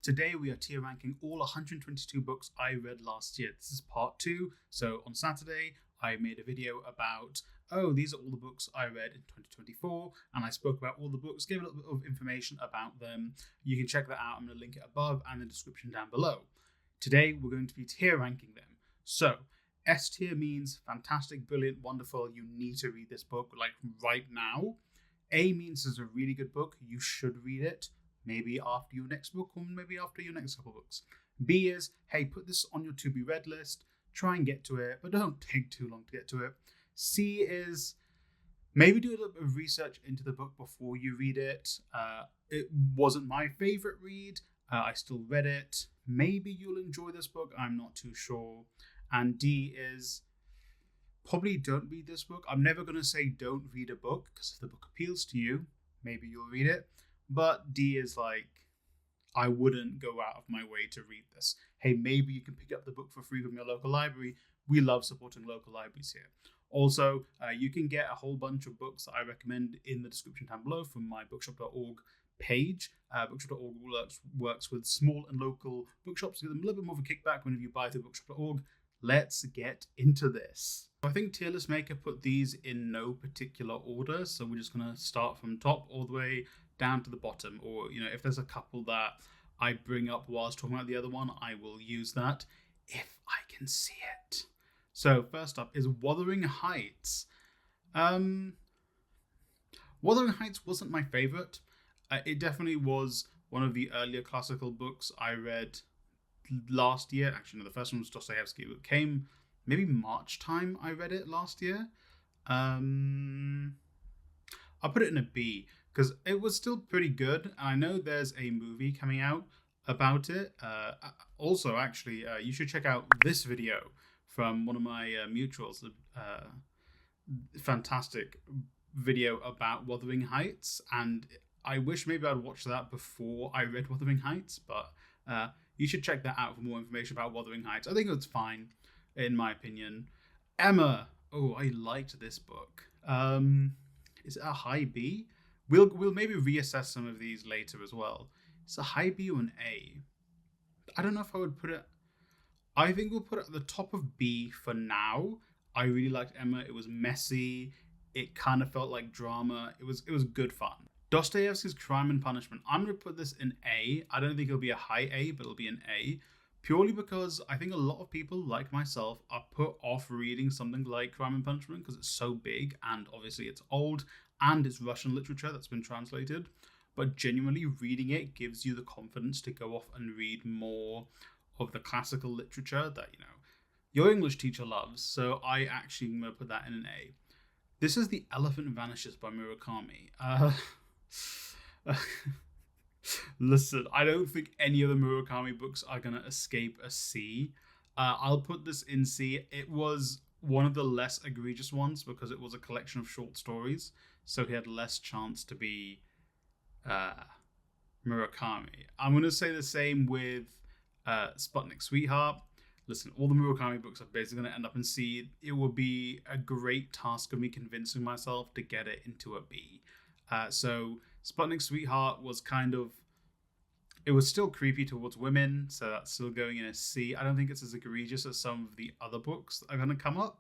Today we are tier ranking all 122 books I read last year. This is part 2. So on Saturday I made a video about, these are all the books I read in 2024, and I spoke about all the books, gave a little bit of information about them. You can check that out. I'm going to link it above and in the description down below. Today we're going to be tier ranking them. So S tier means fantastic, brilliant, wonderful, you need to read this book like right now. A means it's a really good book, you should read it. Maybe after your next book, or maybe after your next couple books. B is, hey, put this on your to be read list, try and get to it, but don't take too long to get to it. C is, maybe do a little bit of research into the book before you read it. It wasn't my favorite read. I still read it. Maybe you'll enjoy this book, I'm not too sure. And D is, probably don't read this book. I'm never going to say don't read a book, because if the book appeals to you, maybe you'll read it. But D is like, I wouldn't go out of my way to read this. Hey, maybe you can pick up the book for free from your local library. We love supporting local libraries here. Also, you can get a whole bunch of books that I recommend in the description down below from my bookshop.org page. Bookshop.org works with small and local bookshops to give them a little bit more of a kickback whenever you buy through bookshop.org. Let's get into this. I think Tier List Maker put these in no particular order, so we're just going to start from top all the way down to the bottom, or if there's a couple that I bring up whilst talking about the other one, I will use that if I can see it. So first up is Wuthering Heights. Wuthering Heights wasn't my favorite. It definitely was one of the earlier classical books I read last year. Actually, no, the first one was Dostoevsky. It came maybe March time I read it last year. I'll put it in a B, because it was still pretty good, and I know there's a movie coming out about it. Also, actually, you should check out this video from one of my mutuals. Fantastic video about Wuthering Heights, and I wish maybe I'd watched that before I read Wuthering Heights, but you should check that out for more information about Wuthering Heights. I think it's fine, in my opinion. Emma. Oh, I liked this book. Is it a high B? We'll maybe reassess some of these later as well. It's a high B or an A. I don't know if I would put it. I think we'll put it at the top of B for now. I really liked Emma. It was messy. It kind of felt like drama. It was good fun. Dostoevsky's Crime and Punishment. I'm going to put this in A. I don't think it'll be a high A, but it'll be an A. Purely because I think a lot of people, like myself, are put off reading something like Crime and Punishment because it's so big, and obviously it's old, and it's Russian literature that's been translated. But genuinely reading it gives you the confidence to go off and read more of the classical literature that, your English teacher loves. So I actually am going to put that in an A. This is The Elephant Vanishes by Murakami. Listen, I don't think any of the Murakami books are going to escape a C. I'll put this in C. It was one of the less egregious ones because it was a collection of short stories, so he had less chance to be Murakami. I'm going to say the same with Sputnik Sweetheart. Listen, all the Murakami books are basically going to end up in C. It will be a great task of me convincing myself to get it into a B. So Sputnik Sweetheart was it was still creepy towards women, so that's still going in a C. I don't think it's as egregious as some of the other books that are going to come up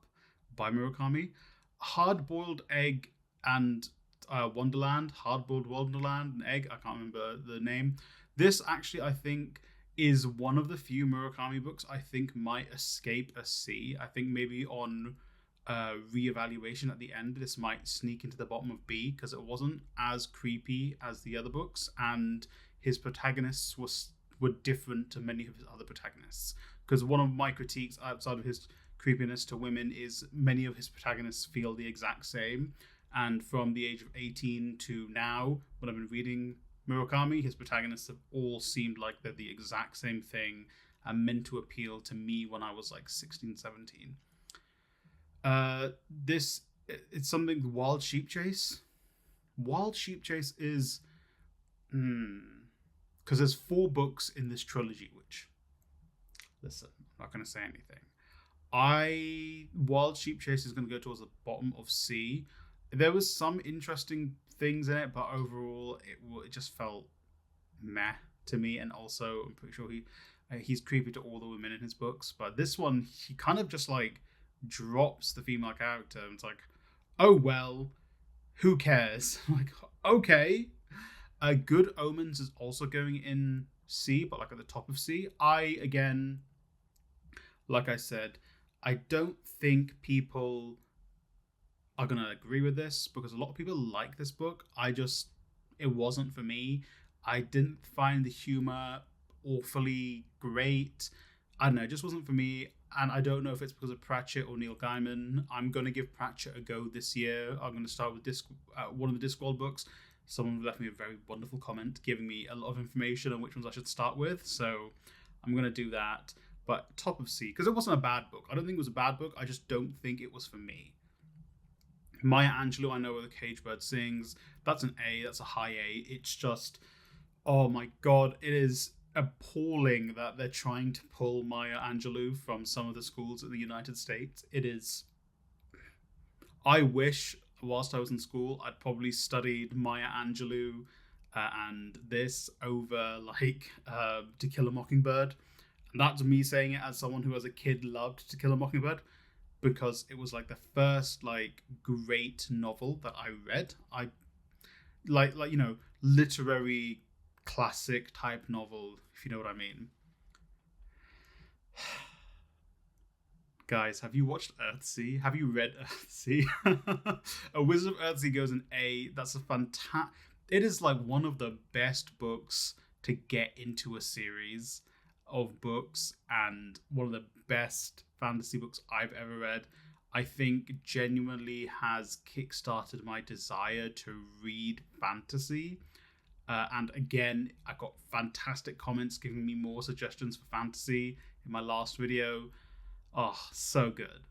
by Murakami. Hard-Boiled Egg and Wonderland, Hard-Boiled Wonderland and Egg, I can't remember the name. This actually, I think, is one of the few Murakami books I think might escape a C. I think maybe on re-evaluation at the end, this might sneak into the bottom of B because it wasn't as creepy as the other books, and his protagonists were different to many of his other protagonists. Because one of my critiques outside of his creepiness to women is many of his protagonists feel the exact same. And from the age of 18 to now, when I've been reading Murakami, his protagonists have all seemed like they're the exact same thing and meant to appeal to me when I was like 16, 17. It's something, Wild Sheep Chase. Wild Sheep Chase is because there's 4 books in this trilogy, which, listen, I'm not going to say anything. Wild Sheep Chase is going to go towards the bottom of C. There was some interesting things in it, but overall it just felt meh to me, and also I'm pretty sure he's creepy to all the women in his books. But this one, he kind of just like drops the female character, and it's like, oh well, who cares? Like, okay. Good Omens is also going in C, but like at the top of C. Again, like I said, I don't think people are going to agree with this because a lot of people like this book. It wasn't for me. I didn't find the humor awfully great. I don't know, it just wasn't for me. And I don't know if it's because of Pratchett or Neil Gaiman. I'm going to give Pratchett a go this year. I'm going to start with one of the Discworld books. Someone left me a very wonderful comment giving me a lot of information on which ones I should start with. So I'm going to do that. But top of C, because it wasn't a bad book. I don't think it was a bad book. I just don't think it was for me. Maya Angelou, I know where the Cage Bird Sings. That's an A. That's a high A. It's just, oh my God, it is appalling that they're trying to pull Maya Angelou from some of the schools in the United States. It is. I wish, whilst I was in school, I'd probably studied Maya Angelou and this over like To Kill a Mockingbird. And that's me saying it as someone who as a kid loved To Kill a Mockingbird, because it was like the first like great novel that I read. I like literary classic type novel, if you know what I mean. Guys, have you watched Earthsea? Have you read Earthsea? A Wizard of Earthsea goes in A. That's a fantastic. It is like one of the best books to get into a series of books, and one of the best fantasy books I've ever read. I think genuinely has kickstarted my desire to read fantasy. And again, I got fantastic comments giving me more suggestions for fantasy in my last video. Oh, so good.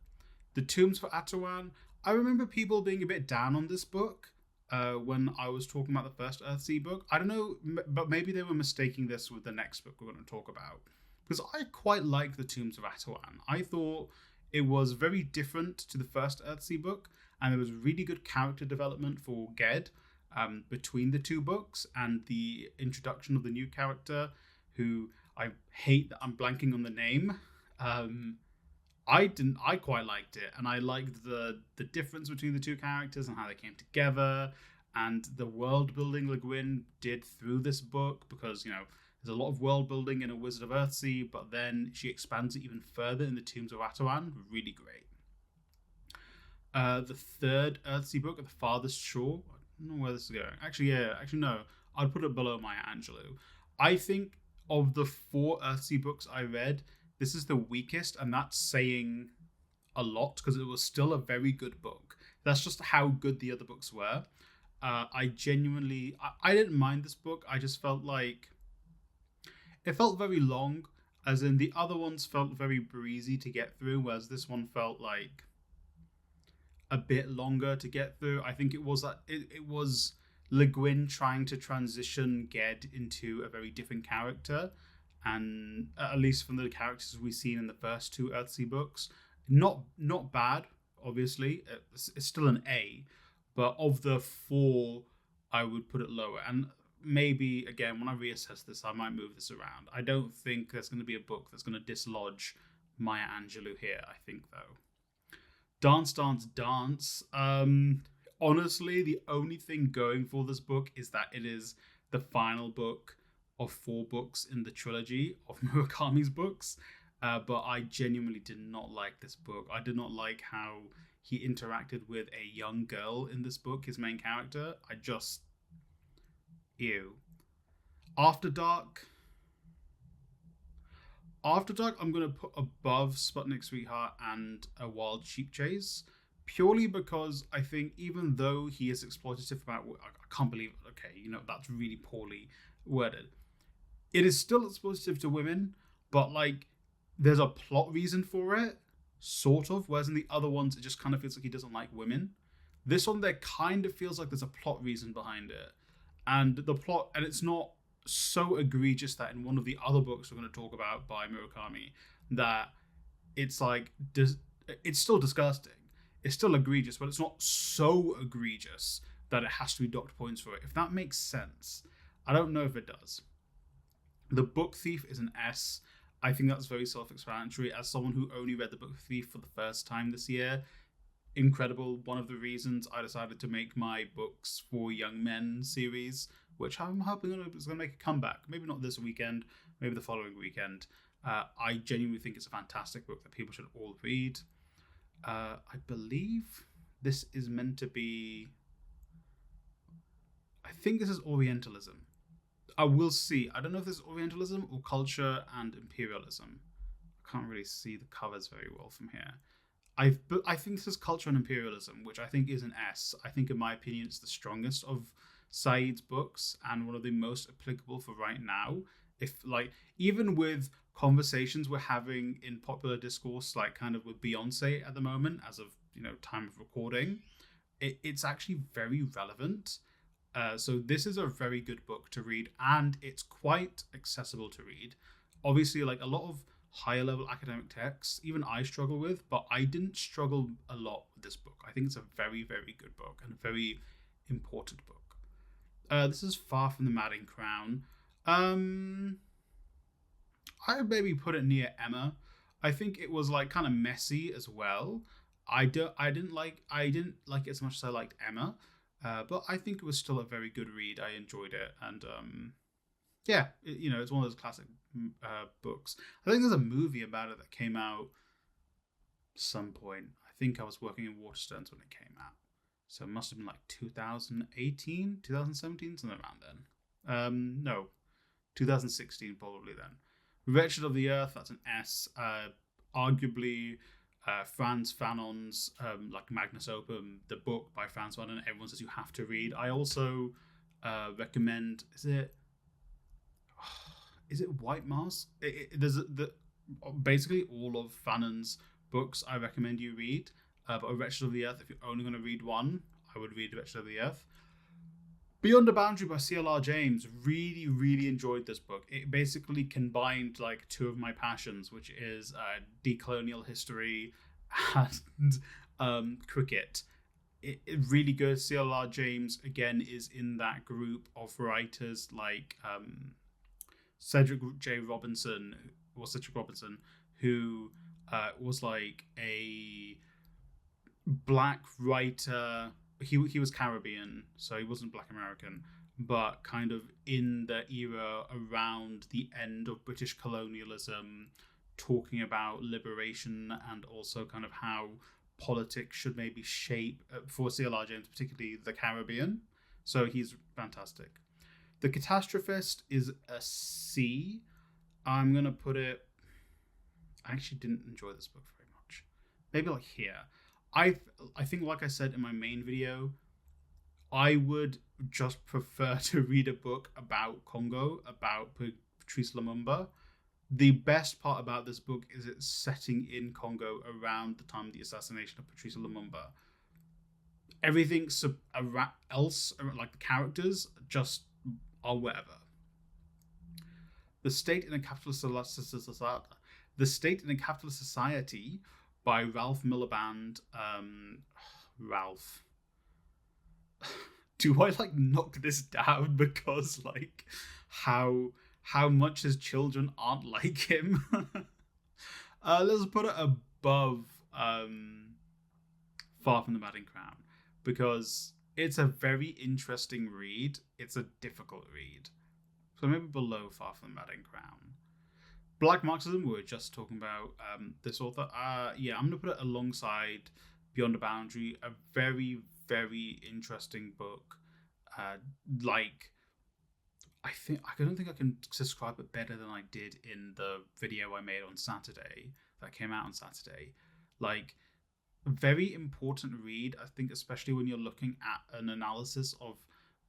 The Tombs for Atawan. I remember people being a bit down on this book when I was talking about the first Earthsea book. I don't know, but maybe they were mistaking this with the next book we're going to talk about. Because I quite like The Tombs of Atawan. I thought it was very different to the first Earthsea book, and there was really good character development for Ged between the two books, and the introduction of the new character, who I hate that I'm blanking on the name. I quite liked it, and I liked the difference between the two characters and how they came together, and the world building Le Guin did through this book, because there's a lot of world building in A Wizard of Earthsea, but then she expands it even further in The Tombs of Atawan. Really great. The third Earthsea book, The Farthest Shore. I don't know where this is going. Actually, no. I'd put it below Maya Angelou. I think of the 4 Earthsea books I read, this is the weakest, and that's saying a lot, because it was still a very good book. That's just how good the other books were. I didn't mind this book. I just felt like it felt very long, as in the other ones felt very breezy to get through, whereas this one felt like a bit longer to get through. I think it was Le Guin trying to transition Ged into a very different character, and at least from the characters we've seen in the first 2 Earthsea books, not bad. Obviously, it's still an A, but of the 4, I would put it lower. And maybe, again, when I reassess this, I might move this around. I don't think there's going to be a book that's going to dislodge Maya Angelou here, I think, though. Dance, Dance, Dance. Honestly, the only thing going for this book is that it is the final book of 4 books in the trilogy of Murakami's books. But I genuinely did not like this book. I did not like how he interacted with a young girl in this book, his main character. Ew. After Dark, I'm going to put above Sputnik Sweetheart and A Wild Sheep Chase, purely because I think even though he is exploitative about, I can't believe, okay, that's really poorly worded. It is still exploitative to women, but like there's a plot reason for it, sort of, whereas in the other ones it just kind of feels like he doesn't like women. This one, there kind of feels like there's a plot reason behind it. And it's not so egregious that in one of the other books we're going to talk about by Murakami, that it's like, it's still disgusting. It's still egregious, but it's not so egregious that it has to be docked points for it. If that makes sense. I don't know if it does. The Book Thief is an S. I think that's very self-explanatory. As someone who only read The Book Thief for the first time this year, incredible. One of the reasons I decided to make my Books for Young Men series, which I'm hoping is going to make a comeback. Maybe not this weekend, maybe the following weekend. I genuinely think it's a fantastic book that people should all read. I believe this is meant to be... I think this is Orientalism. I will see. I don't know if this is Orientalism or Culture and Imperialism. I can't really see the covers very well from here. I think this is Culture and Imperialism, which I think is an S. I think, in my opinion, it's the strongest of Said's books and one of the most applicable for right now. If, like, even with conversations we're having in popular discourse, like kind of with Beyonce at the moment, as of, you know, time of recording, it's actually very relevant. So this is a very good book to read, and it's quite accessible to read. Obviously, like a lot of higher level academic texts, even I struggle with, but I didn't struggle a lot with this book. I think it's a very, very good book and a very important book. This is Far from the Madding Crown. I would maybe put it near Emma. I think it was like kind of messy as well. I didn't like it as much as I liked Emma. But I think it was still a very good read. I enjoyed it, and it's one of those classic books. I think there's a movie about it that came out some point. I think I was working in Waterstones when it came out, so it must have been like 2018, 2017, something around then. No, 2016 probably then. Wretched of the Earth, that's an S. Arguably Frantz Fanon's like Magnus Opum, the book by Frantz Fanon, everyone says you have to read. I also recommend, is it White Mask? Basically all of Fanon's books I recommend you read, but Wretched of the Earth, if you're only going to read one, I would read Wretched of the Earth. Beyond the Boundary by C.L.R. James, really, really enjoyed this book. It basically combined like two of my passions, which is decolonial history and cricket. It really good. C.L.R. James, again, is in that group of writers like Cedric Robinson, who was like a black writer. He was Caribbean, so he wasn't Black American, but kind of in the era around the end of British colonialism, talking about liberation and also kind of how politics should maybe shape, for C.L.R. James, particularly the Caribbean. So he's fantastic. The Catastrophist is a C. I'm going to put it... I actually didn't enjoy this book very much. Maybe like here. I think, like I said in my main video, I would just prefer to read a book about Congo, about Patrice Lumumba. The best part about this book is it's setting in Congo around the time of the assassination of Patrice Lumumba. Everything else, like the characters, just are whatever. The State in a Capitalist Society by Ralph Miliband. Ralph. Do I like knock this down because like how much his children aren't like him? Let's put it above Far from the Madding Crown, because it's a very interesting read. It's a difficult read. So maybe below Far from the Madding Crown. Black Marxism, we were just talking about this author. I'm going to put it alongside Beyond the Boundary, a very, very interesting book. I don't think I can describe it better than I did in the video I made on Saturday, that came out on Saturday. Like, a very important read, I think, especially when you're looking at an analysis of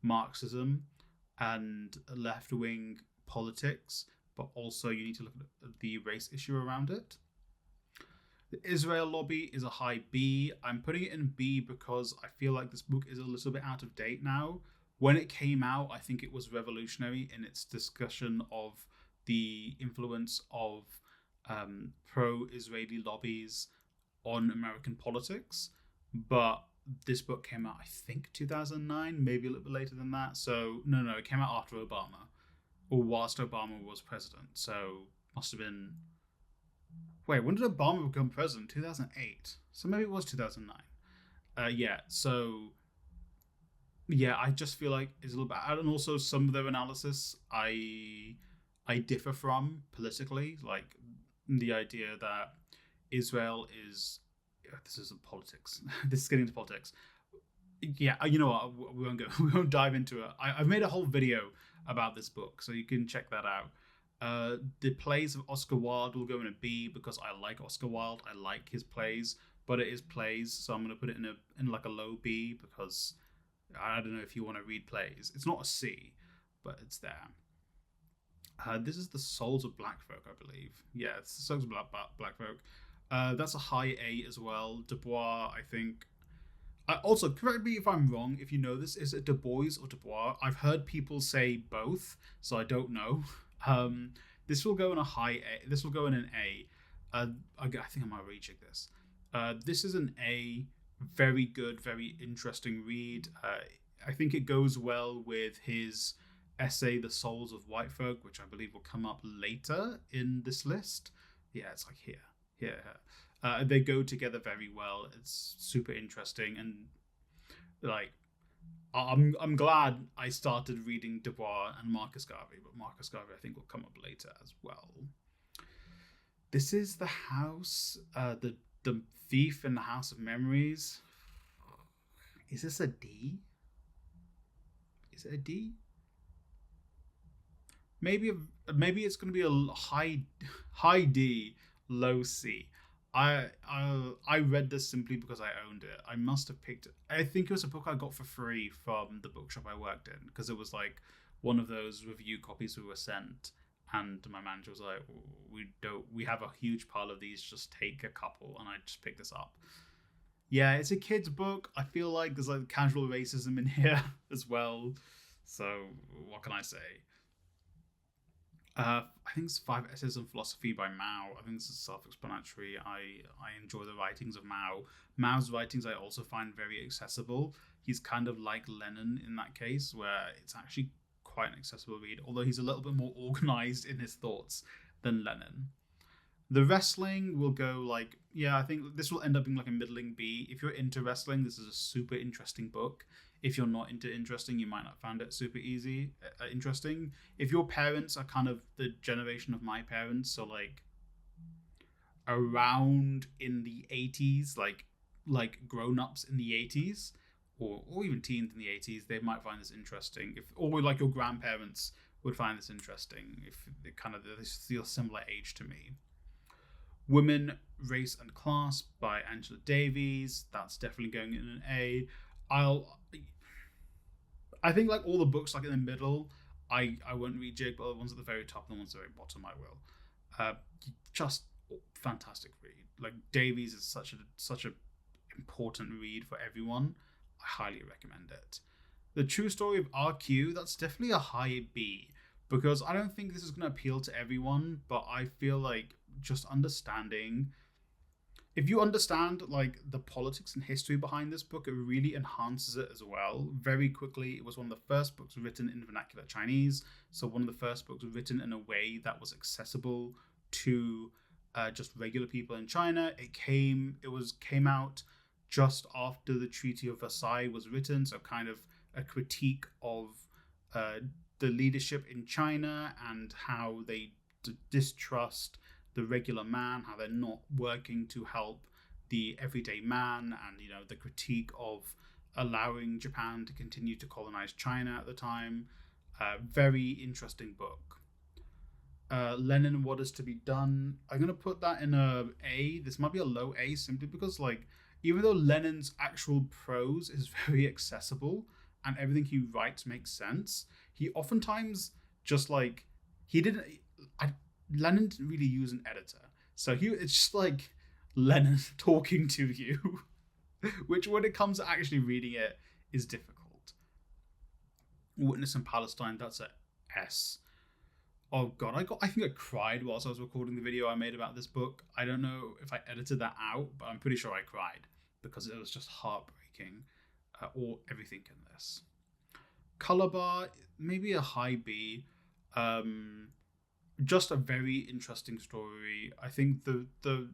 Marxism and left-wing politics, but also you need to look at the race issue around it. The Israel Lobby is a high B. I'm putting it in B because I feel like this book is a little bit out of date now. When it came out, I think it was revolutionary in its discussion of the influence of pro-Israeli lobbies on American politics. But this book came out, I think, 2009, maybe a little bit later than that. So, no, it came out after Obama. or whilst Obama was president. So must have been. Wait, when did Obama become president? 2008. So maybe it was 2009. Yeah. So yeah, I just feel like it's a little bad, and also some of their analysis I differ from politically, like the idea that Israel is. This isn't politics. This is getting into politics. Yeah, you know what? We won't go. We won't dive into it. I've made a whole video about this book, so you can check that out. The plays of Oscar Wilde will go in a B because I like Oscar Wilde. I like his plays, but it is plays, so I'm gonna put it in like a low B because I don't know if you want to read plays. It's not a C, but it's there. This is the Souls of Black Folk, I believe. Yeah, it's the Souls of Black Folk. That's a high A as well. Du Bois, I think. Also, correct me if I'm wrong. If you know this, is it Du Bois or Du Bois? I've heard people say both, so I don't know. This will go in a high A. This will go in an A. I think I might recheck this. This is an A. Very good, very interesting read. I think it goes well with his essay, The Souls of White Folk, which I believe will come up later in this list. Yeah, it's like here. Yeah. They go together very well. It's super interesting, and like I'm glad I started reading Du Bois and Marcus Garvey, but Marcus Garvey I think will come up later as well. This is the house, the Thief in the House of Memories. Is this a D? Is it a D? Maybe it's going to be a high D, low C. I read this simply because I owned it. I must have picked it. I think it was a book I got for free from the bookshop I worked in, because it was like one of those review copies we were sent, and my manager was like, we have a huge pile of these, just take a couple, and I just picked this up. Yeah, it's a kid's book. I feel like there's like casual racism in here as well. So what can I say? I think it's 5 Essays on Philosophy by Mao. I think this is self-explanatory. I enjoy the writings of Mao. Mao's writings I also find very accessible. He's kind of like Lenin in that case, where it's actually quite an accessible read, although he's a little bit more organized in his thoughts than Lenin. The wrestling will go like, yeah, I think this will end up being like a middling B. If you're into wrestling, this is a super interesting book. If you're not into interesting, you might not find it super interesting. If your parents are kind of the generation of my parents, so like around in the 80s, like grown-ups in the 80s, or even teens in the 80s, they might find this interesting. Or like your grandparents would find this interesting if they kind of feel similar age to me. Women, Race and Class by Angela Davies. That's definitely going in an A. I think like all the books like in the middle, I won't rejig, but the ones at the very top and the ones at the very bottom I will. Just fantastic read. Like Davies is such a important read for everyone. I highly recommend it. The True Story of RQ, that's definitely a high B, because I don't think this is going to appeal to everyone, but I feel like just understanding, if you understand like the politics and history behind this book, it really enhances it as well. Very quickly, it was one of the first books written in vernacular Chinese, so one of the first books written in a way that was accessible to just regular people in China. It came out just after the Treaty of Versailles was written, so kind of a critique of the leadership in China and how they distrust the regular man, how they're not working to help the everyday man, and the critique of allowing Japan to continue to colonize China at the time. Very interesting book. Lenin, What Is to Be Done. I'm going to put that in a A. This might be a low A simply because like even though Lenin's actual prose is very accessible and everything he writes makes sense, he oftentimes just like Lenin didn't really use an editor, so it's just like Lenin talking to you, which when it comes to actually reading it is difficult. Witness in Palestine, that's a S. Oh god, I think I cried whilst I was recording the video I made about this book. I don't know if I edited that out, but I'm pretty sure I cried because it was just heartbreaking, or everything in this. Color Bar, maybe a high B. Just a very interesting story. I think the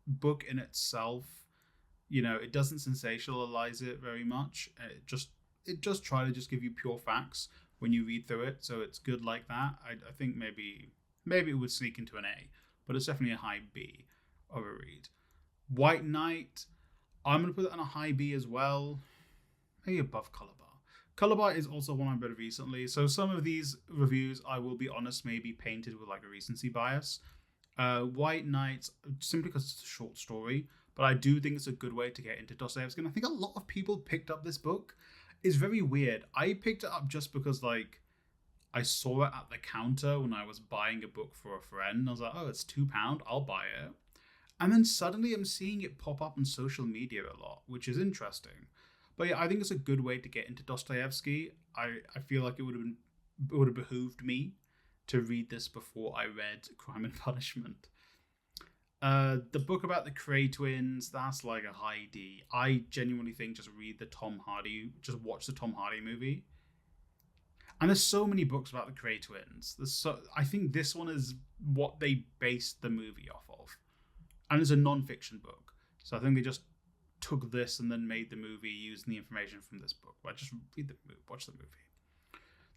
book in itself, it doesn't sensationalize it very much. It just try to just give you pure facts when you read through it, so it's good like that. I think maybe it would sneak into an A, but it's definitely a high B of a read. White Knight, I'm gonna put it on a high B as well, maybe above Color Bar. Color Bar is also one I read recently, so some of these reviews, I will be honest, may be painted with like a recency bias. White Knight, simply because it's a short story, but I do think it's a good way to get into Dostoevsky, and I think a lot of people picked up this book. It's very weird. I picked it up just because like I saw it at the counter when I was buying a book for a friend. I was like, oh, it's £2, I'll buy it. And then suddenly I'm seeing it pop up on social media a lot, which is interesting. But yeah, I think it's a good way to get into Dostoevsky. I feel like it would have behooved me to read this before I read Crime and Punishment. The book about the Cray twins, that's like a high D. I genuinely think just watch the Tom Hardy movie. And there's so many books about the Cray twins. I think this one is what they based the movie off of. And it's a non-fiction book. So I think they just took this and then made the movie using the information from this book. But just watch the movie.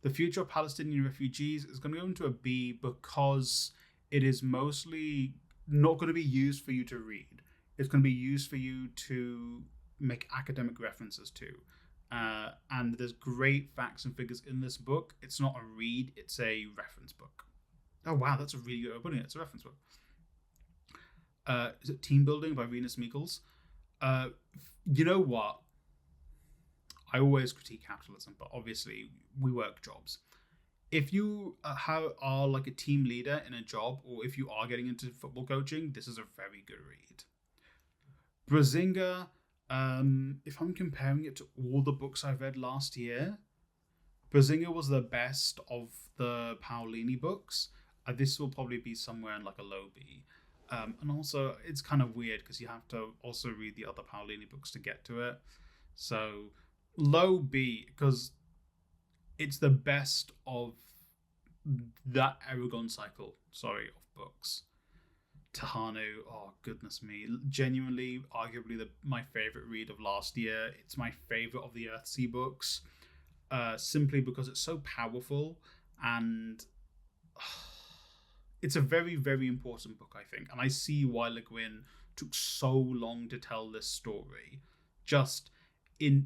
The Future of Palestinian Refugees is going to go into a B because it is mostly not going to be used for you to read. It's going to be used for you to make academic references to. And there's great facts and figures in this book. It's not a read, it's a reference book. Oh wow, that's a really good way of putting it. It's a reference book. Is it Team Building by Venus Meekles? You know what? I always critique capitalism, but obviously we work jobs. If you are like a team leader in a job, or if you are getting into football coaching, this is a very good read. Brazinga, if I'm comparing it to all the books I read last year, Brazinga was the best of the Paolini books. This will probably be somewhere in like a low B. And also, it's kind of weird because you have to also read the other Paolini books to get to it. So, low B, because it's the best of that Aragon cycle, of books. Tahanu, oh goodness me, genuinely, arguably my favorite read of last year. It's my favorite of the Earthsea books, simply because it's so powerful and it's a very, very important book, I think. And I see why Le Guin took so long to tell this story. Just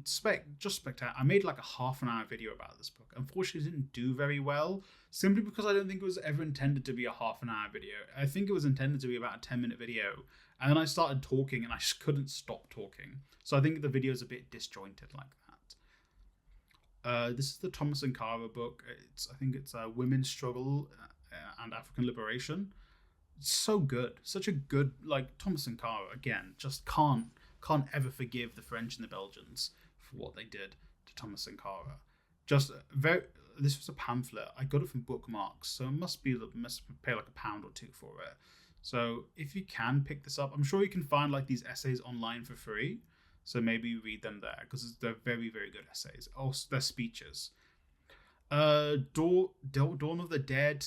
spectacular. I made like a half an hour video about this book. Unfortunately, it didn't do very well, simply because I don't think it was ever intended to be a half an hour video. I think it was intended to be about a 10-minute video. And then I started talking and I just couldn't stop talking. So I think the video is a bit disjointed like that. This is the Thomas Sankara book. I think it's Women's Struggle and African Liberation. It's so good. Such a good, like, Thomas Sankara, again, just can't ever forgive the French and the Belgians for what they did to Thomas Sankara. This was a pamphlet. I got it from Bookmarks, so it must pay like £1 or £2 for it. So if you can pick this up, I'm sure you can find like these essays online for free. So maybe read them there because they're very, very good essays. Also, they're speeches. Dawn of the Dead.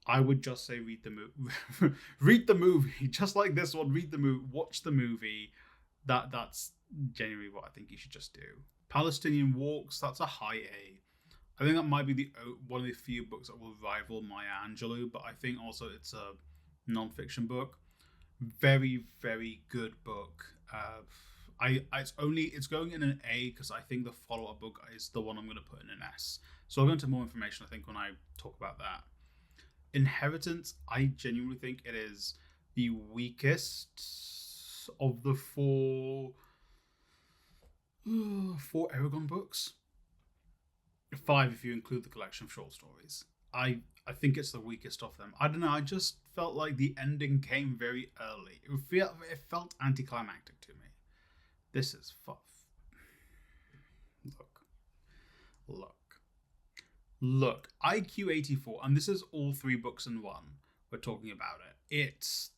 I would just say read the movie. Read the movie, just like this one. Read the movie, watch the movie. That's genuinely what I think you should just do. Palestinian Walks, that's a high A. I think that might be one of the few books that will rival Maya Angelou, but I think also it's a non-fiction book. Very, very good book. It's going in an A because I think the follow-up book is the one I'm going to put in an S. So I'll go into more information, I think, when I talk about that. Inheritance, I genuinely think it is the weakest of the four Aragon books. 5 if you include the collection of short stories. I think it's the weakest of them. I don't know, I just felt like the ending came very early. It felt anticlimactic to me. This is Look, IQ 84, and this is all 3 books in one. We're talking about it.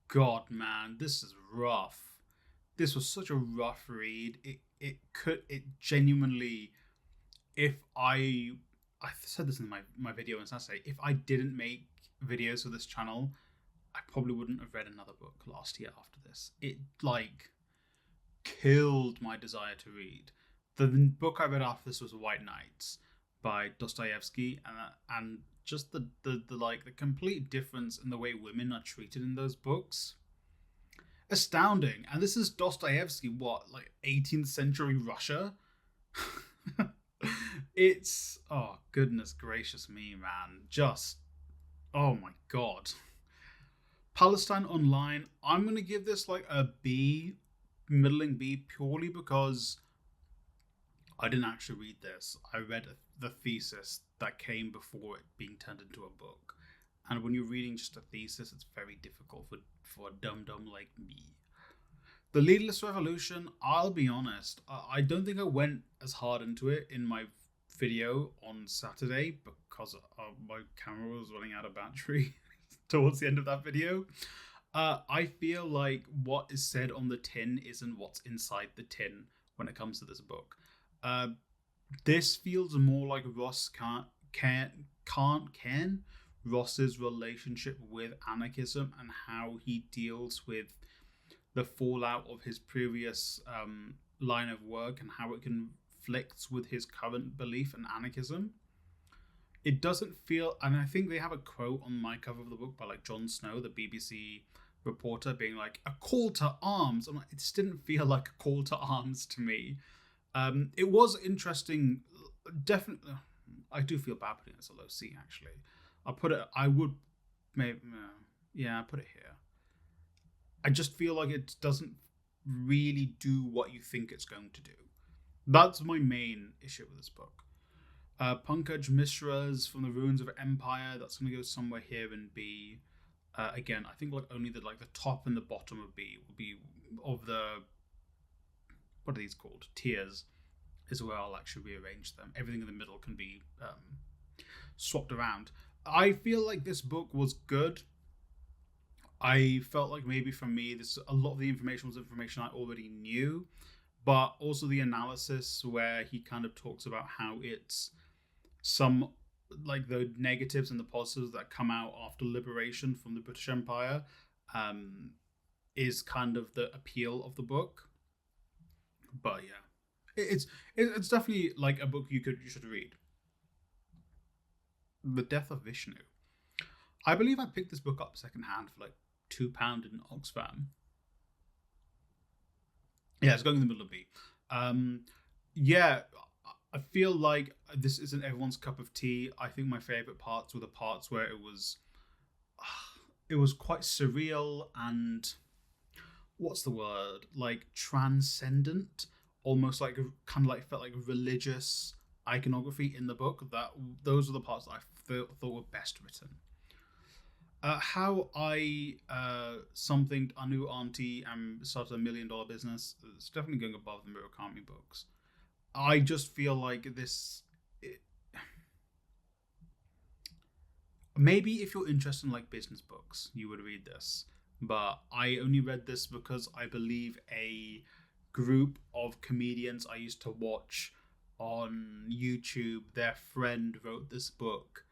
God, man, this is rough. This was such a rough read. It genuinely, if I I said this in my video on Saturday. If I didn't make videos for this channel, I probably wouldn't have read another book last year after this. It like killed my desire to read. The book I read after this was White Nights by Dostoevsky, and just the like the complete difference in the way women are treated in those books. Astounding. And this is Dostoevsky, what, like 18th century Russia? It's, oh goodness gracious me, man. Just, oh my god. Palestine Online, I'm gonna give this like a B, middling B, purely because I didn't actually read this. I read the thesis that came before it being turned into a book. And when you're reading just a thesis, it's very difficult for a dum-dum like me. The Leaderless Revolution, I'll be honest, I don't think I went as hard into it in my video on Saturday because my camera was running out of battery towards the end of that video. I feel like what is said on the tin isn't what's inside the tin when it comes to this book. This feels more like Ross's relationship with anarchism and how he deals with the fallout of his previous line of work and how it conflicts with his current belief in anarchism. It doesn't feel, and I think they have a quote on my cover of the book by like Jon Snow, the BBC reporter, being like, a call to arms. I'm like, it just didn't feel like a call to arms to me. It was interesting. Definitely, I do feel bad putting it as a low C, actually. I put it here. I just feel like it doesn't really do what you think it's going to do. That's my main issue with this book. Pankaj Mishra's From the Ruins of Empire, that's going to go somewhere here in B. Again, I think like only the top and the bottom of B will be of the, what are these called? Tiers is where I'll actually rearrange them. Everything in the middle can be swapped around. I feel like this book was good. I felt like maybe for me, a lot of the information was information I already knew, but also the analysis where he kind of talks about how it's some like the negatives and the positives that come out after liberation from the British Empire is kind of the appeal of the book. But yeah, it's definitely like a book you should read. The Death of Vishnu. I believe I picked this book up secondhand for like £2 in Oxfam. Yeah, it's going in the middle of B. Yeah, I feel like this isn't everyone's cup of tea. I think my favorite parts were the parts where it was quite surreal and what's the word? Like transcendent, almost like felt like religious iconography in the book. Those are the parts that I thought were best written. How I something Anu Auntie and started $1 million business. It's definitely going above the Murakami books. I just feel like this. Maybe if you're interested in like business books, you would read this. But I only read this because I believe a group of comedians I used to watch on YouTube, their friend wrote this book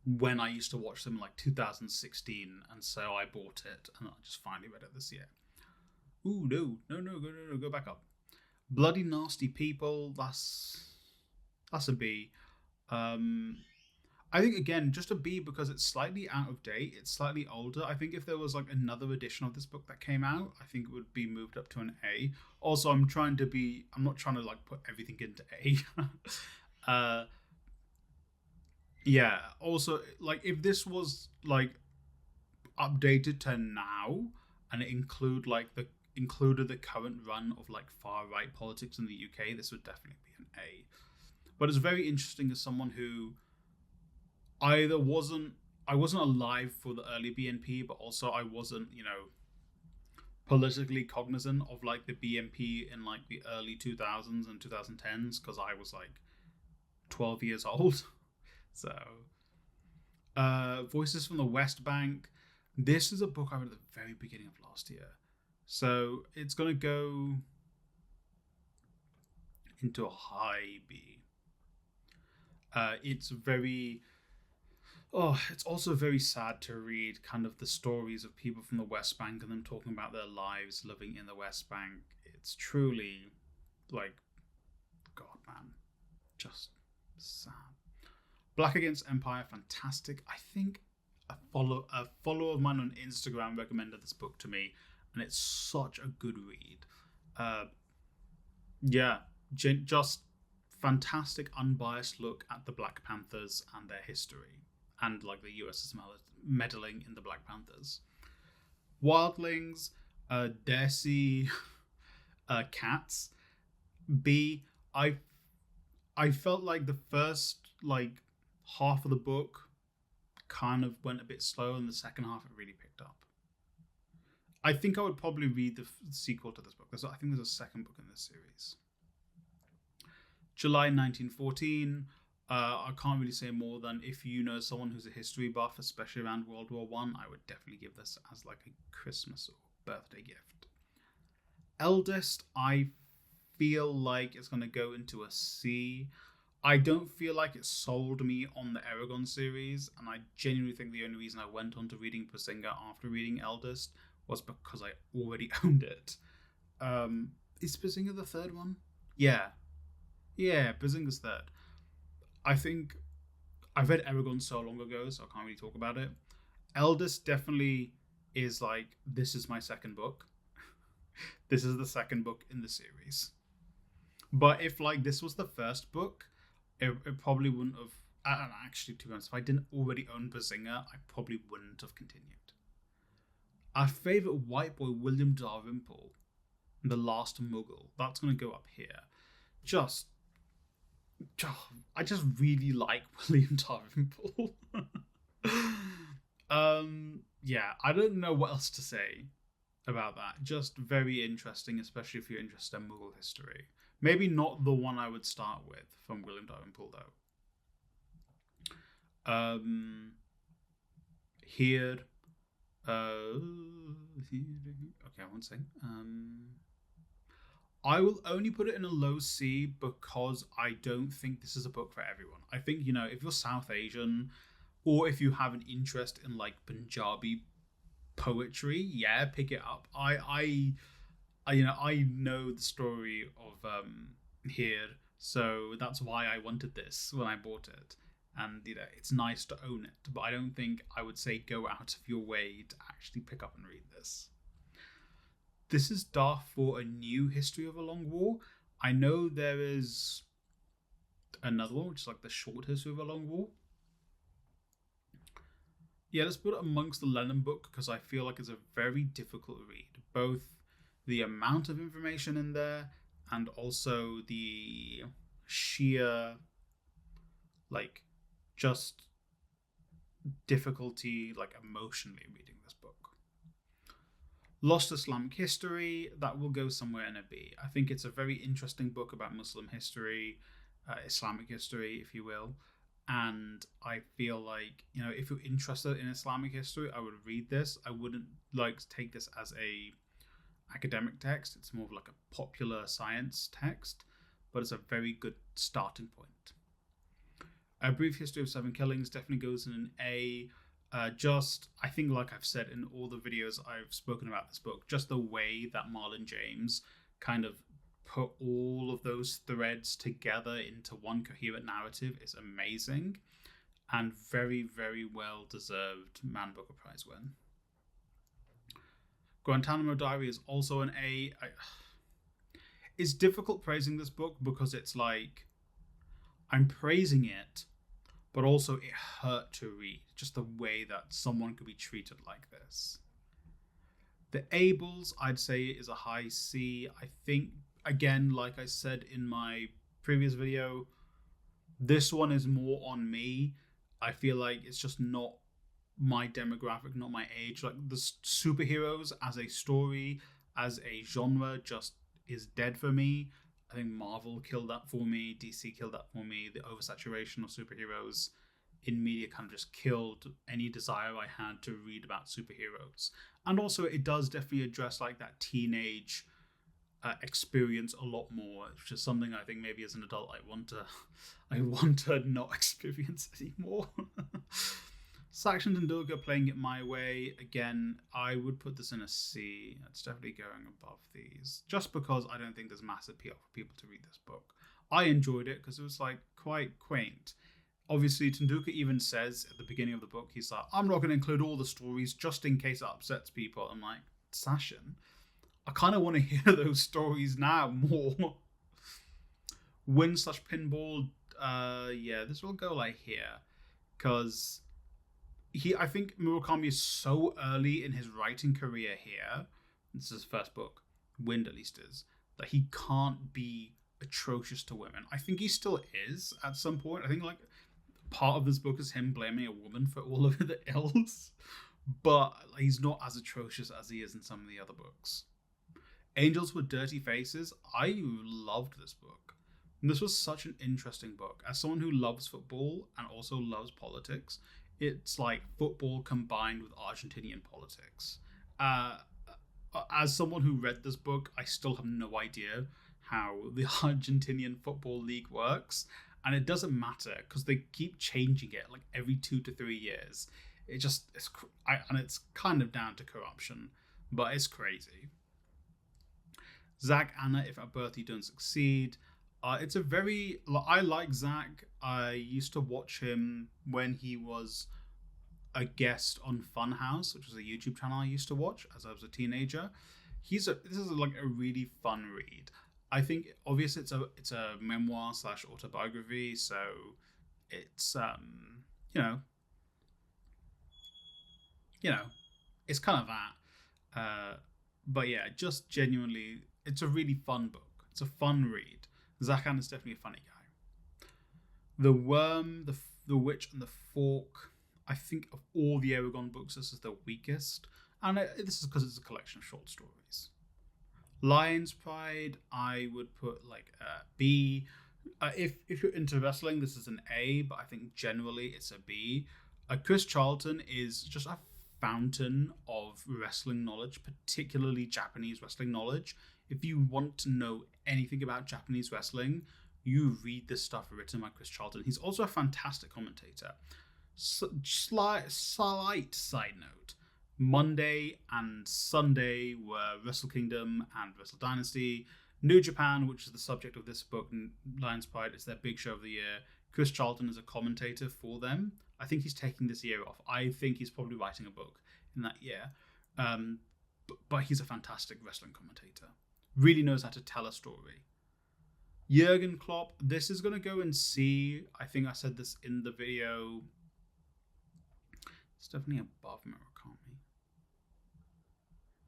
when I used to watch them in like 2016, and so I bought it and I just finally read it this year. Ooh, no, go back up. Bloody Nasty People, that's a B. I think again just a B because it's slightly out of date, it's slightly older. I think if there was like another edition of this book that came out, I think it would be moved up to an A. Also, I'm not trying to like put everything into A. Yeah, also like if this was like updated to now and it included the current run of like far right politics in the UK, this would definitely be an A. But it's very interesting as someone who I wasn't alive for the early BNP, but also I wasn't, politically cognizant of like the BNP in like the early 2000s and 2010s because I was like 12 years old. So, Voices from the West Bank. This is a book I read at the very beginning of last year. So it's going to go into a high B. It's very Oh, it's also very sad to read kind of the stories of people from the West Bank and them talking about their lives living in the West Bank. It's truly like, God, man, just sad. Black Against Empire, fantastic. I think a follower of mine on Instagram recommended this book to me, and it's such a good read. Uh, yeah, just fantastic, unbiased look at the Black Panthers and their history, and like the US's meddling in the Black Panthers. Wildlings, Darcy, Cats. B. I felt like the first like half of the book kind of went a bit slow, and the second half it really picked up. I think I would probably read the sequel to this book. I think there's a second book in this series. July 1914. I can't really say more than if you know someone who's a history buff, especially around World War One, I would definitely give this as like a Christmas or birthday gift. Eldest, I feel like it's going to go into a C. I don't feel like it sold me on the Aragon series, and I genuinely think the only reason I went on to reading Bazinga after reading Eldest was because I already owned it. Is Bazinga the third one? Yeah, Bazinga's third. I think I've read Aragon so long ago, so I can't really talk about it. Eldest definitely is like, this is my second book. This is the second book in the series. But if like this was the first book, it probably wouldn't have. And actually, to be honest, if I didn't already own Bazinga, I probably wouldn't have continued. Our favourite white boy, William Dalrymple, The Last Muggle. That's going to go up here. I just really like William Dalrymple. Yeah, I don't know what else to say about that. Just very interesting, especially if you're interested in Muggle history. Maybe not the one I would start with from William Dalrymple, though. Here. Okay, one second. I will only put it in a low C because I don't think this is a book for everyone. I think, if you're South Asian or if you have an interest in like Punjabi poetry, yeah, pick it up. I know the story of Here, so that's why I wanted this when I bought it. And it's nice to own it, but I don't think I would say go out of your way to actually pick up and read this. This is Darth for A New History of a Long War. I know there is another one, which is like The Short History of a Long War. Yeah, let's put it amongst the Lennon book because I feel like it's a very difficult read. Both the amount of information in there and also the sheer, like, just difficulty, like, emotionally reading this book. Lost Islamic History, that will go somewhere in a B. I think it's a very interesting book about Muslim history, Islamic history, if you will. And I feel like, if you're interested in Islamic history, I would read this. I wouldn't like take this as a academic text. It's more of like a popular science text, but it's a very good starting point. A Brief History of Seven Killings definitely goes in an A. I think like I've said in all the videos I've spoken about this book, just the way that Marlon James kind of put all of those threads together into one coherent narrative is amazing and very, very well deserved Man Booker Prize win. Guantanamo Diary is also an A. It's difficult praising this book because it's like I'm praising it, but also it hurt to read, just the way that someone could be treated like this. The Ables, I'd say, is a high C. I think, again, like I said in my previous video, this one is more on me. I feel like it's just not my demographic, not my age. Like, the superheroes as a story, as a genre, just is dead for me. I think Marvel killed that for me. DC killed that for me. The oversaturation of superheroes in media kind of just killed any desire I had to read about superheroes. And also, it does definitely address like that teenage experience a lot more, which is something I think maybe as an adult I want to not experience anymore. Saxon Tendulkar playing it my way. Again, I would put this in a C. It's definitely going above these, just because I don't think there's massive appeal for people to read this book. I enjoyed it because it was like quite quaint. Obviously, Tendulkar even says at the beginning of the book, he's like, I'm not going to include all the stories just in case it upsets people. I'm like, Sashin, I kind of want to hear those stories now more. Win/pinball, yeah, this will go like here, because I think Murakami is so early in his writing career here. This is his first book, Wind at least is, that he can't be atrocious to women. I think he still is at some point. I think like part of this book is him blaming a woman for all of the ills, but he's not as atrocious as he is in some of the other books. Angels with Dirty Faces, I loved this book. And this was such an interesting book. As someone who loves football and also loves politics, it's like football combined with Argentinian politics. As someone who read this book, I still have no idea how the Argentinian Football League works. And it doesn't matter because they keep changing it like every 2 to 3 years. And it's kind of down to corruption, but it's crazy. Zach Anna, If At Birth You Don't Succeed. It's a very... I like Zach. I used to watch him when he was a guest on Funhouse, which was a YouTube channel I used to watch as I was a teenager. This is like a really fun read. I think obviously it's a memoir / autobiography, so it's it's kind of that. But yeah, just genuinely, it's a really fun book. It's a fun read. Zach Anna is definitely a funny guy. The Worm, the Witch, and the Fork. I think of all the Aragon books, this is the weakest, and this is because it's a collection of short stories. Lion's Pride, I would put like a B. If you're into wrestling, this is an A, but I think generally it's a B. Chris Charlton is just a fountain of wrestling knowledge, particularly Japanese wrestling knowledge. If you want to know anything about Japanese wrestling, you read this stuff written by Chris Charlton. He's also a fantastic commentator. Slight side note. Monday and Sunday were Wrestle Kingdom and Wrestle Dynasty. New Japan, which is the subject of this book, Lion's Pride, is their big show of the year. Chris Charlton is a commentator for them. I think he's taking this year off. I think he's probably writing a book in that year. But he's a fantastic wrestling commentator. Really knows how to tell a story. Jürgen Klopp, this is going to go in C. I think I said this in the video. It's definitely above Murakami.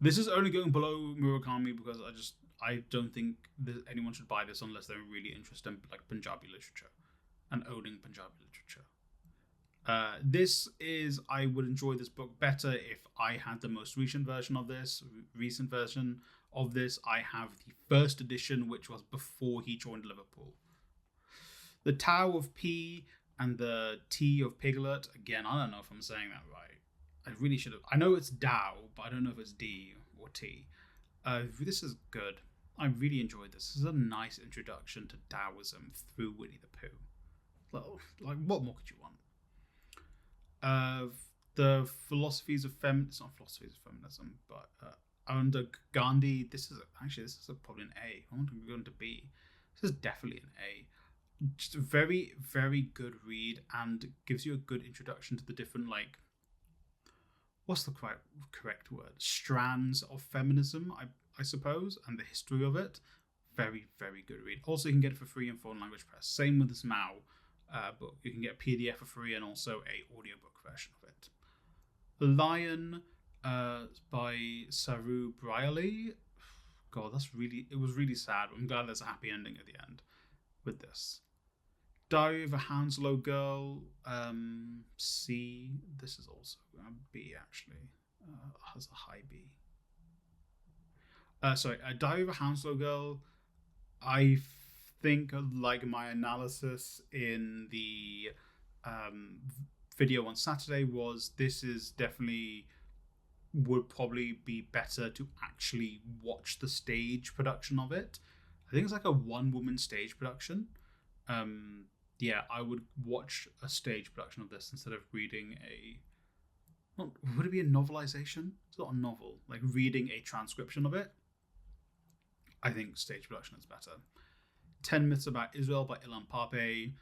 This is only going below Murakami because I don't think anyone should buy this unless they're really interested in like Punjabi literature and owning Punjabi literature. I would enjoy this book better if I had the most recent version of this. I have the first edition, which was before he joined Liverpool. The Tao of P and the T of Piglet. Again, I don't know if I'm saying that right. I really should have. I know it's Tao, but I don't know if it's D or T. This is good. I really enjoyed this. This is a nice introduction to Taoism through Winnie the Pooh. Like, what more could you want? The Philosophies of Feminism. It's not Philosophies of Feminism, but under Gandhi. This is probably an A. I want to go into B. This is definitely an A. Just a very, very good read and gives you a good introduction to the different, like, what's the correct word? Strands of feminism, I suppose, and the history of it. Very, very good read. Also, you can get it for free in Foreign Language Press. Same with this Mao book. You can get a PDF for free and also a audiobook version of it. The Lion by Saru Brierley. God, it was really sad. I'm glad there's a happy ending at the end with this. Diary of a Hounslow Girl, C. This is also a B, actually. Has a high B. Diary of a Hounslow Girl, I think, like my analysis in the video on Saturday, was this is definitely would probably be better to actually watch the stage production of it. I think it's like a one-woman stage production. Yeah, I would watch a stage production of this instead of reading would it be a novelization? It's not a novel. Like reading a transcription of it. I think stage production is better. 10 Myths About Israel by Ilan Pape.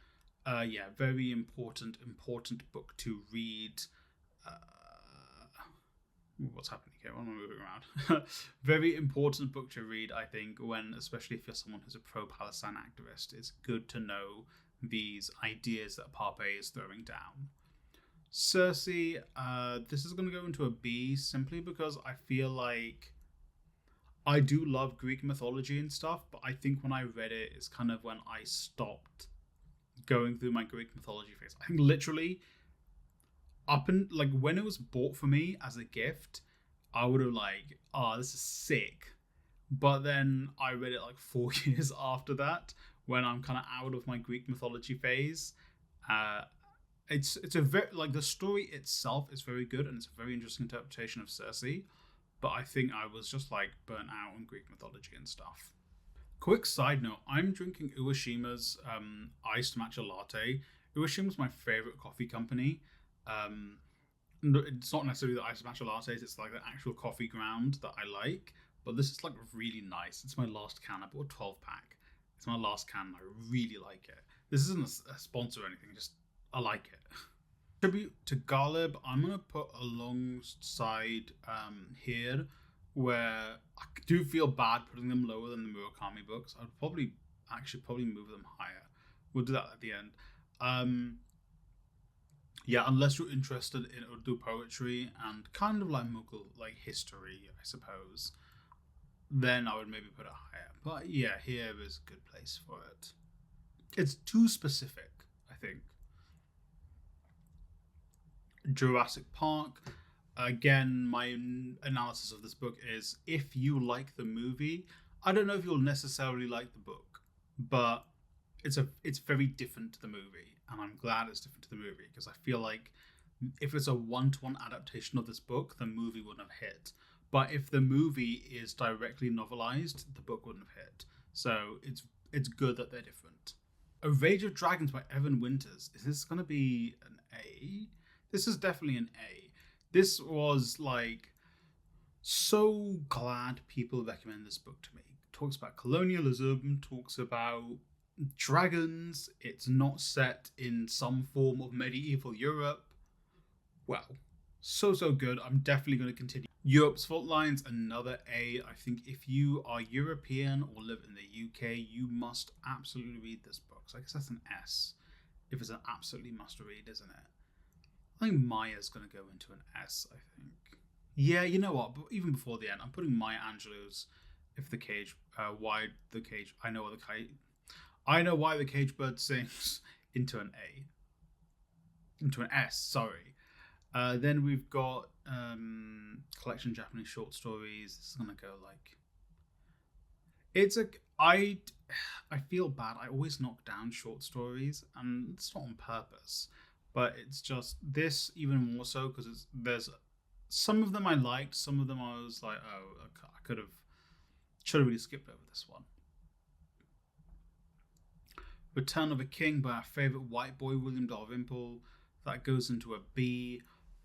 Yeah, very important book to read. What's happening here? I'm moving around. Very important book to read, I think, especially if you're someone who's a pro-Palestine activist. It's good to know these ideas that Pape is throwing down. Circe, this is going to go into a B simply because I feel like I do love Greek mythology and stuff, but I think when I read it, it's kind of when I stopped going through my Greek mythology phase. I think literally when it was bought for me as a gift, I would have like, oh, this is sick. But then I read it like 4 years after that, when I'm kind of out of my Greek mythology phase. It's a very, like, the story itself is very good and it's a very interesting interpretation of Circe. But I think I was just like burnt out on Greek mythology and stuff. Quick side note, I'm drinking Ueshima's iced matcha latte. Ueshima's my favorite coffee company. It's not necessarily the iced matcha lattes, it's like the actual coffee ground that I like. But this is like really nice. It's my last can. I bought a 12-pack. It's my last can. I really like it. This isn't a sponsor or anything, just I like it. Tribute to Ghalib, I'm going to put alongside here, where I do feel bad putting them lower than the Murakami books. I'd probably move them higher. We'll do that at the end. Yeah, unless you're interested in Urdu poetry and kind of like Mughal, like history, I suppose, then I would maybe put it higher. But yeah, here is a good place for it. It's too specific, I think. Jurassic Park. Again, my analysis of this book is, if you like the movie, I don't know if you'll necessarily like the book, but it's very different to the movie, and I'm glad it's different to the movie, because I feel like if it's a one-to-one adaptation of this book, the movie wouldn't have hit. But if the movie is directly novelized, the book wouldn't have hit. So it's good that they're different. A Rage of Dragons by Evan Winters. Is this going to be an A? This is definitely an A. This was like, so glad people recommend this book to me. It talks about colonialism, talks about dragons. It's not set in some form of medieval Europe. Well, so good. I'm definitely going to continue. Europe's Fault Lines, another A. I think if you are European or live in the UK, you must absolutely read this book. So I guess that's an S. If it's an absolutely must read, isn't it? I think Maya's going to go into an S, I think. Yeah, you know what? But even before the end, I'm putting Maya Angelou's Why the Cage Bird Sings into an A. Into an S, sorry. Then we've got Collection Japanese Short Stories. This is going to go like... I feel bad. I always knock down short stories, and it's not on purpose. But it's just this even more so because there's some of them I liked, some of them I was like, oh, I should have really skipped over this one. Return of a King by our favourite white boy, William Dalrymple. That goes into a B.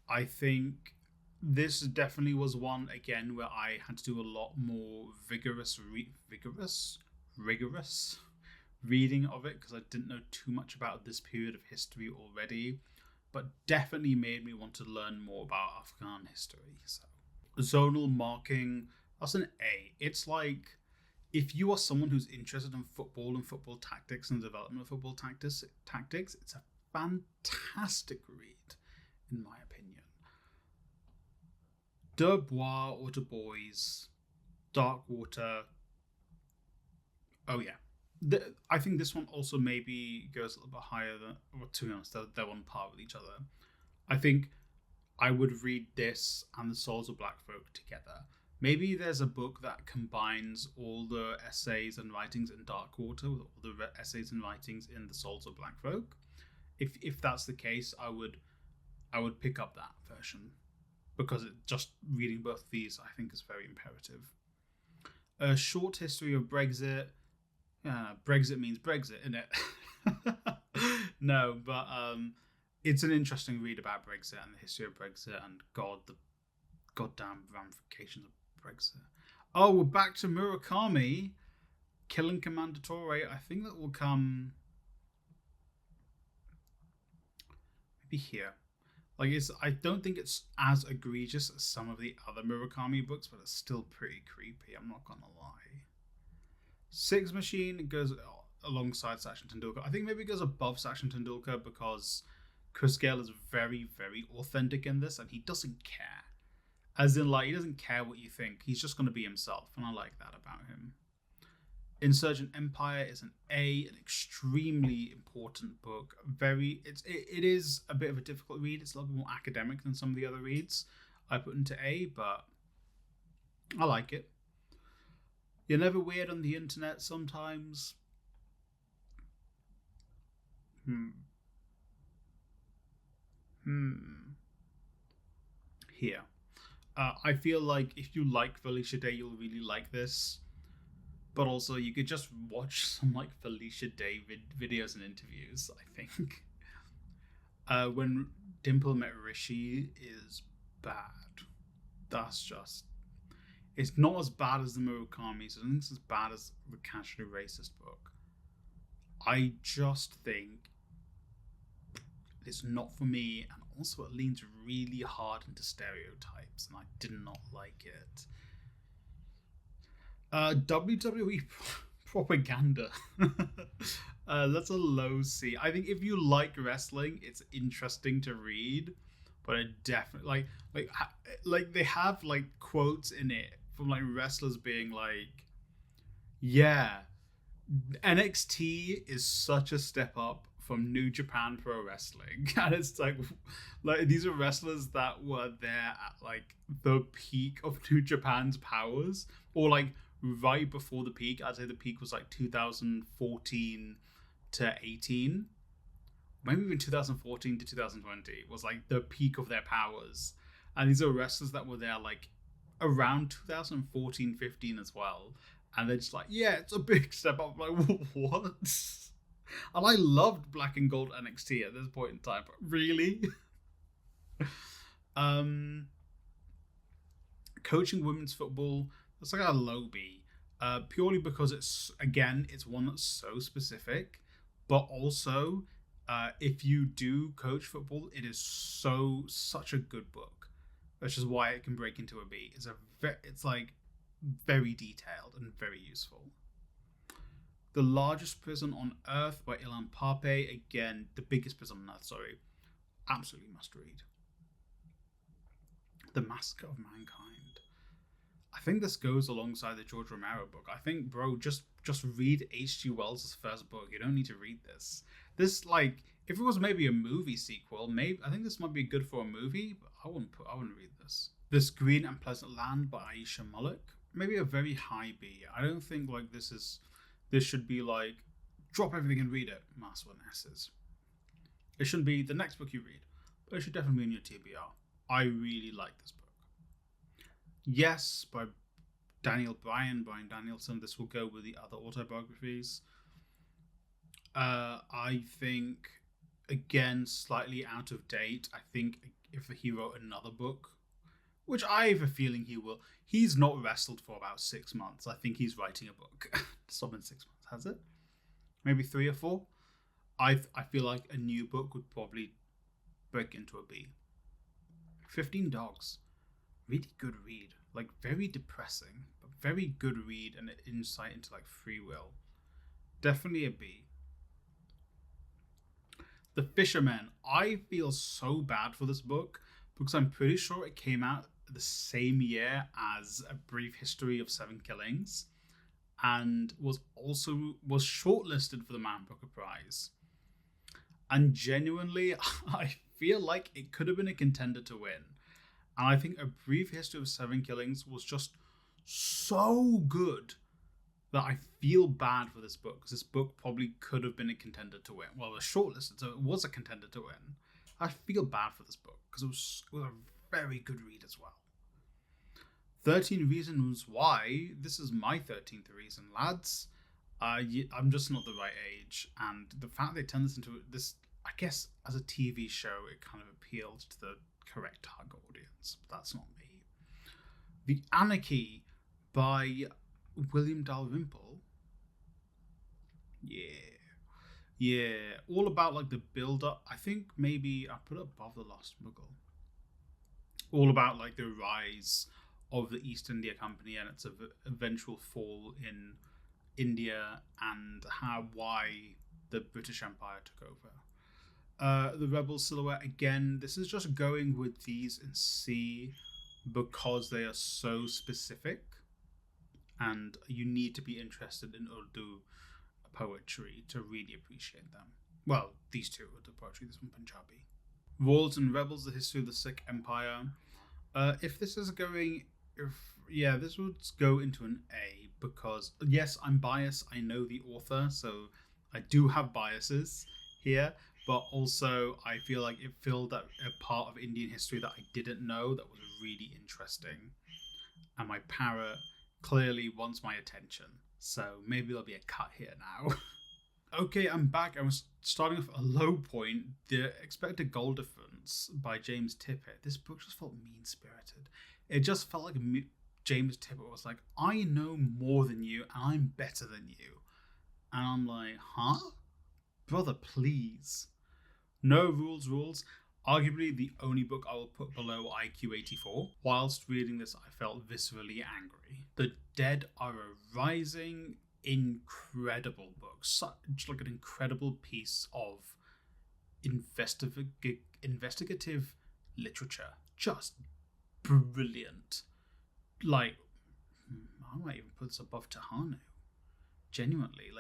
I think this definitely was one, again, where I had to do a lot more rigorous reading of it, because I didn't know too much about this period of history already, but definitely made me want to learn more about Afghan history. So, zonal marking, that's an A. It's like, if you are someone who's interested in football and football tactics and development of football tactics, it's a fantastic read, in my opinion. De Bois or Du Bois, Darkwater. Oh yeah. I think this one also maybe goes a little bit higher than, or to be honest, they're on par with each other. I think I would read this and The Souls of Black Folk together. Maybe there's a book that combines all the essays and writings in Darkwater with all the essays and writings in The Souls of Black Folk. If that's the case, I would pick up that version. because just reading both of these I think is very imperative. A short history of Brexit. Brexit means Brexit, isn't it? No, but it's an interesting read about Brexit and the history of Brexit and the goddamn ramifications of Brexit. Oh, we're back to Murakami, Killing Commander Torre. I think that will come maybe here. Like, I don't think it's as egregious as some of the other Murakami books, but it's still pretty creepy. I'm not gonna lie. Six Machine goes alongside Sachin Tendulkar. I think maybe it goes above Sachin Tendulkar because Chris Gale is very, very authentic in this, and he doesn't care. As in, like, he doesn't care what you think. He's just going to be himself, and I like that about him. Insurgent Empire is an extremely important book. It is a bit of a difficult read. It's a little bit more academic than some of the other reads I put into A, but I like it. You're Never Weird on the Internet sometimes. Here. I feel like if you like Felicia Day, you'll really like this. But also, you could just watch some like Felicia Day videos and interviews, I think. When Dimple Met Rishi is bad. That's just... It's not as bad as the Murakami's. I don't think it's as bad as the Casually Racist book. I just think it's not for me, and also it leans really hard into stereotypes, and I did not like it. WWE propaganda. That's a low C. I think if you like wrestling, it's interesting to read, but it definitely like they have like quotes in it from like wrestlers being like, yeah, NXT is such a step up from New Japan Pro Wrestling. And it's like these are wrestlers that were there at like the peak of New Japan's powers, or like right before the peak. I'd say the peak was like 2014 to 18, maybe even 2014 to 2020 was like the peak of their powers. And these are wrestlers that were there like around 2014, 15 as well. And they're just like, yeah, it's a big step up. I'm like, what? And I loved Black and Gold NXT at this point in time, but really? Coaching women's football, that's like a low B. Purely because it's one that's so specific, but also if you do coach football, it is such a good book, which is why it can break into a B. It's like very detailed and very useful. The Largest Prison on Earth by Ilan Pape. Again, the biggest prison on Earth, sorry. Absolutely must read. The Massacre of Mankind. I think this goes alongside the George Romero book. I think, bro, just read H.G. Wells' first book. You don't need to read this. This, like, if it was maybe a movie sequel, I think this might be good for a movie, but I wouldn't read this. This Green and Pleasant Land by Aisha Mullick. Maybe a very high B. I don't think like this should be like drop everything and read it. Master with S's. It shouldn't be the next book you read, but it should definitely be in your TBR. I really like this book. Yes, by Brian Danielson. This will go with the other autobiographies. I think, again, slightly out of date. I think if he wrote another book, which I have a feeling he will. He's not wrestled for about 6 months. I think he's writing a book. It's not been 6 months, has it? Maybe 3 or 4. I feel like a new book would probably break into a B. 15 Dogs. Really good read. Like, very depressing, but very good read and an insight into, like, free will. Definitely a B. The Fisherman. I feel so bad for this book because I'm pretty sure it came out the same year as A Brief History of 7 Killings and was shortlisted for the Man Booker Prize. And genuinely, I feel like it could have been a contender to win. And I think A Brief History of 7 Killings was just so good that I feel bad for this book, because this book probably could have been a contender to win. Well, it was shortlisted, so it was a contender to win. I feel bad for this book, because it was a very good read as well. 13 Reasons Why. This is my 13th reason, lads. I'm just not the right age, and the fact they turned this into this, I guess, as a TV show, it kind of appealed to the correct target audience. But that's not me. The Anarchy by William Dalrymple. Yeah, all about like the build-up. I think maybe I put it above The Lost Muggle. All about like the rise of the East India Company and its eventual fall in India, and why the British Empire took over. The Rebel Silhouette, again, this is just going with these in C because they are so specific, and you need to be interested in Urdu poetry to really appreciate them. Well, these two Urdu poetry, this one Punjabi. Royals and Rebels, The History of the Sikh Empire. This would go into an A because, yes, I'm biased. I know the author, so I do have biases here, but also I feel like it filled a part of Indian history that I didn't know that was really interesting. And my parrot clearly wants my attention, so maybe there'll be a cut here now. Okay, I'm back. I was starting off at a low point. The Expected Goal Difference by James Tippett. This book just felt mean-spirited. It just felt like James Tippett was like, I know more than you, and I'm better than you. And I'm like, huh? Brother, please. No rules. Arguably the only book I will put below IQ 84. Whilst reading this, I felt viscerally angry. The Dead Are Arising, incredible book. Such like an incredible piece of investigative literature. Just brilliant. Like, I might even put this above Tahanu. Genuinely.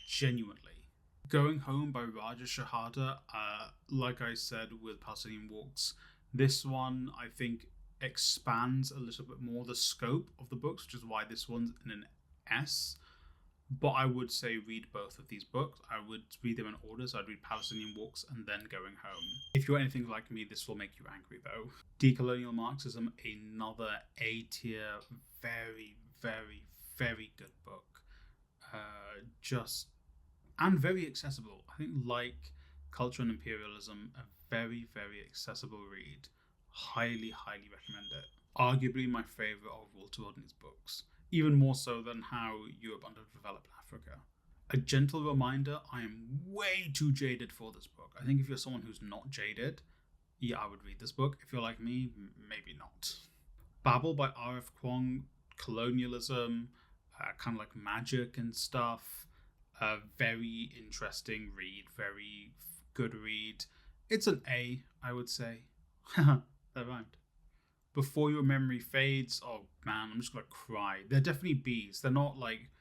Genuinely. Going Home by Raja Shahada, like I said with Palestinian Walks, this one I think expands a little bit more the scope of the books, which is why this one's in an S. But I would say read both of these books. I would read them in order, so I'd read Palestinian Walks and then Going Home. If you're anything like me, this will make you angry though. Decolonial Marxism, another A tier, very, very, very good book. And very accessible. I think, like Culture and Imperialism, a very, very accessible read. Highly, highly recommend it. Arguably my favourite of Walter Rodney's books. Even more so than How Europe Underdeveloped Africa. A gentle reminder, I am way too jaded for this book. I think if you're someone who's not jaded, yeah, I would read this book. If you're like me, maybe not. Babel by R.F. Kuang, colonialism, kind of like magic and stuff. Very interesting read, very good read. It's an A, I would say. That rhymed. Before Your Memory Fades, oh man, I'm just gonna cry. They're definitely B's. They're not like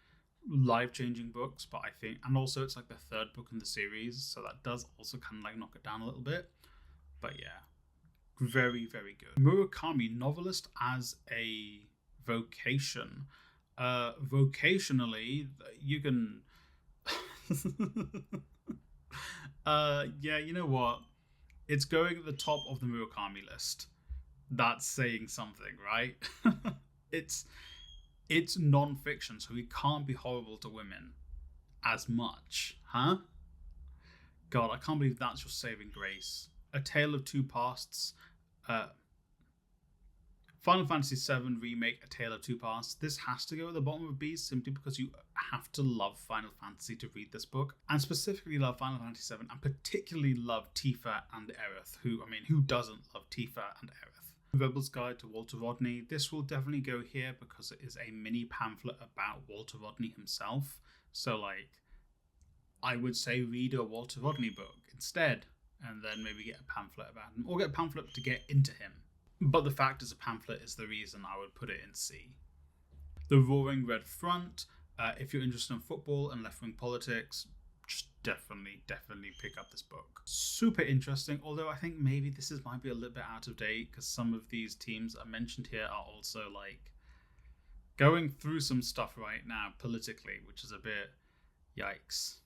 life-changing books, but I think, and also it's like the third book in the series, so that does also kind of like knock it down a little bit. But yeah, very, very good. Murakami, novelist as a vocation. Vocationally, you can yeah, you know what? It's going at the top of the Murakami list. That's saying something, right? It's non-fiction, so he can't be horrible to women as much, huh? God, I can't believe that's your saving grace. A Tale of Two Pasts. Final Fantasy VII Remake, A Tale of Two Pasts. This has to go at the bottom of B simply because you have to love Final Fantasy to read this book, and specifically love Final Fantasy VII, and particularly love Tifa and Aerith, who doesn't love Tifa and Aerith. Rebel's Guide to Walter Rodney. This will definitely go here because it is a mini pamphlet about Walter Rodney himself. So, like, I would say read a Walter Rodney book instead, and then maybe get a pamphlet about him, or get a pamphlet to get into him. But the fact is a pamphlet is the reason I would put it in C. The Roaring Red Front. If you're interested in football and left-wing politics, just definitely pick up this book. Super interesting, although I think maybe might be a little bit out of date because some of these teams that are mentioned here are also like going through some stuff right now politically, which is a bit yikes.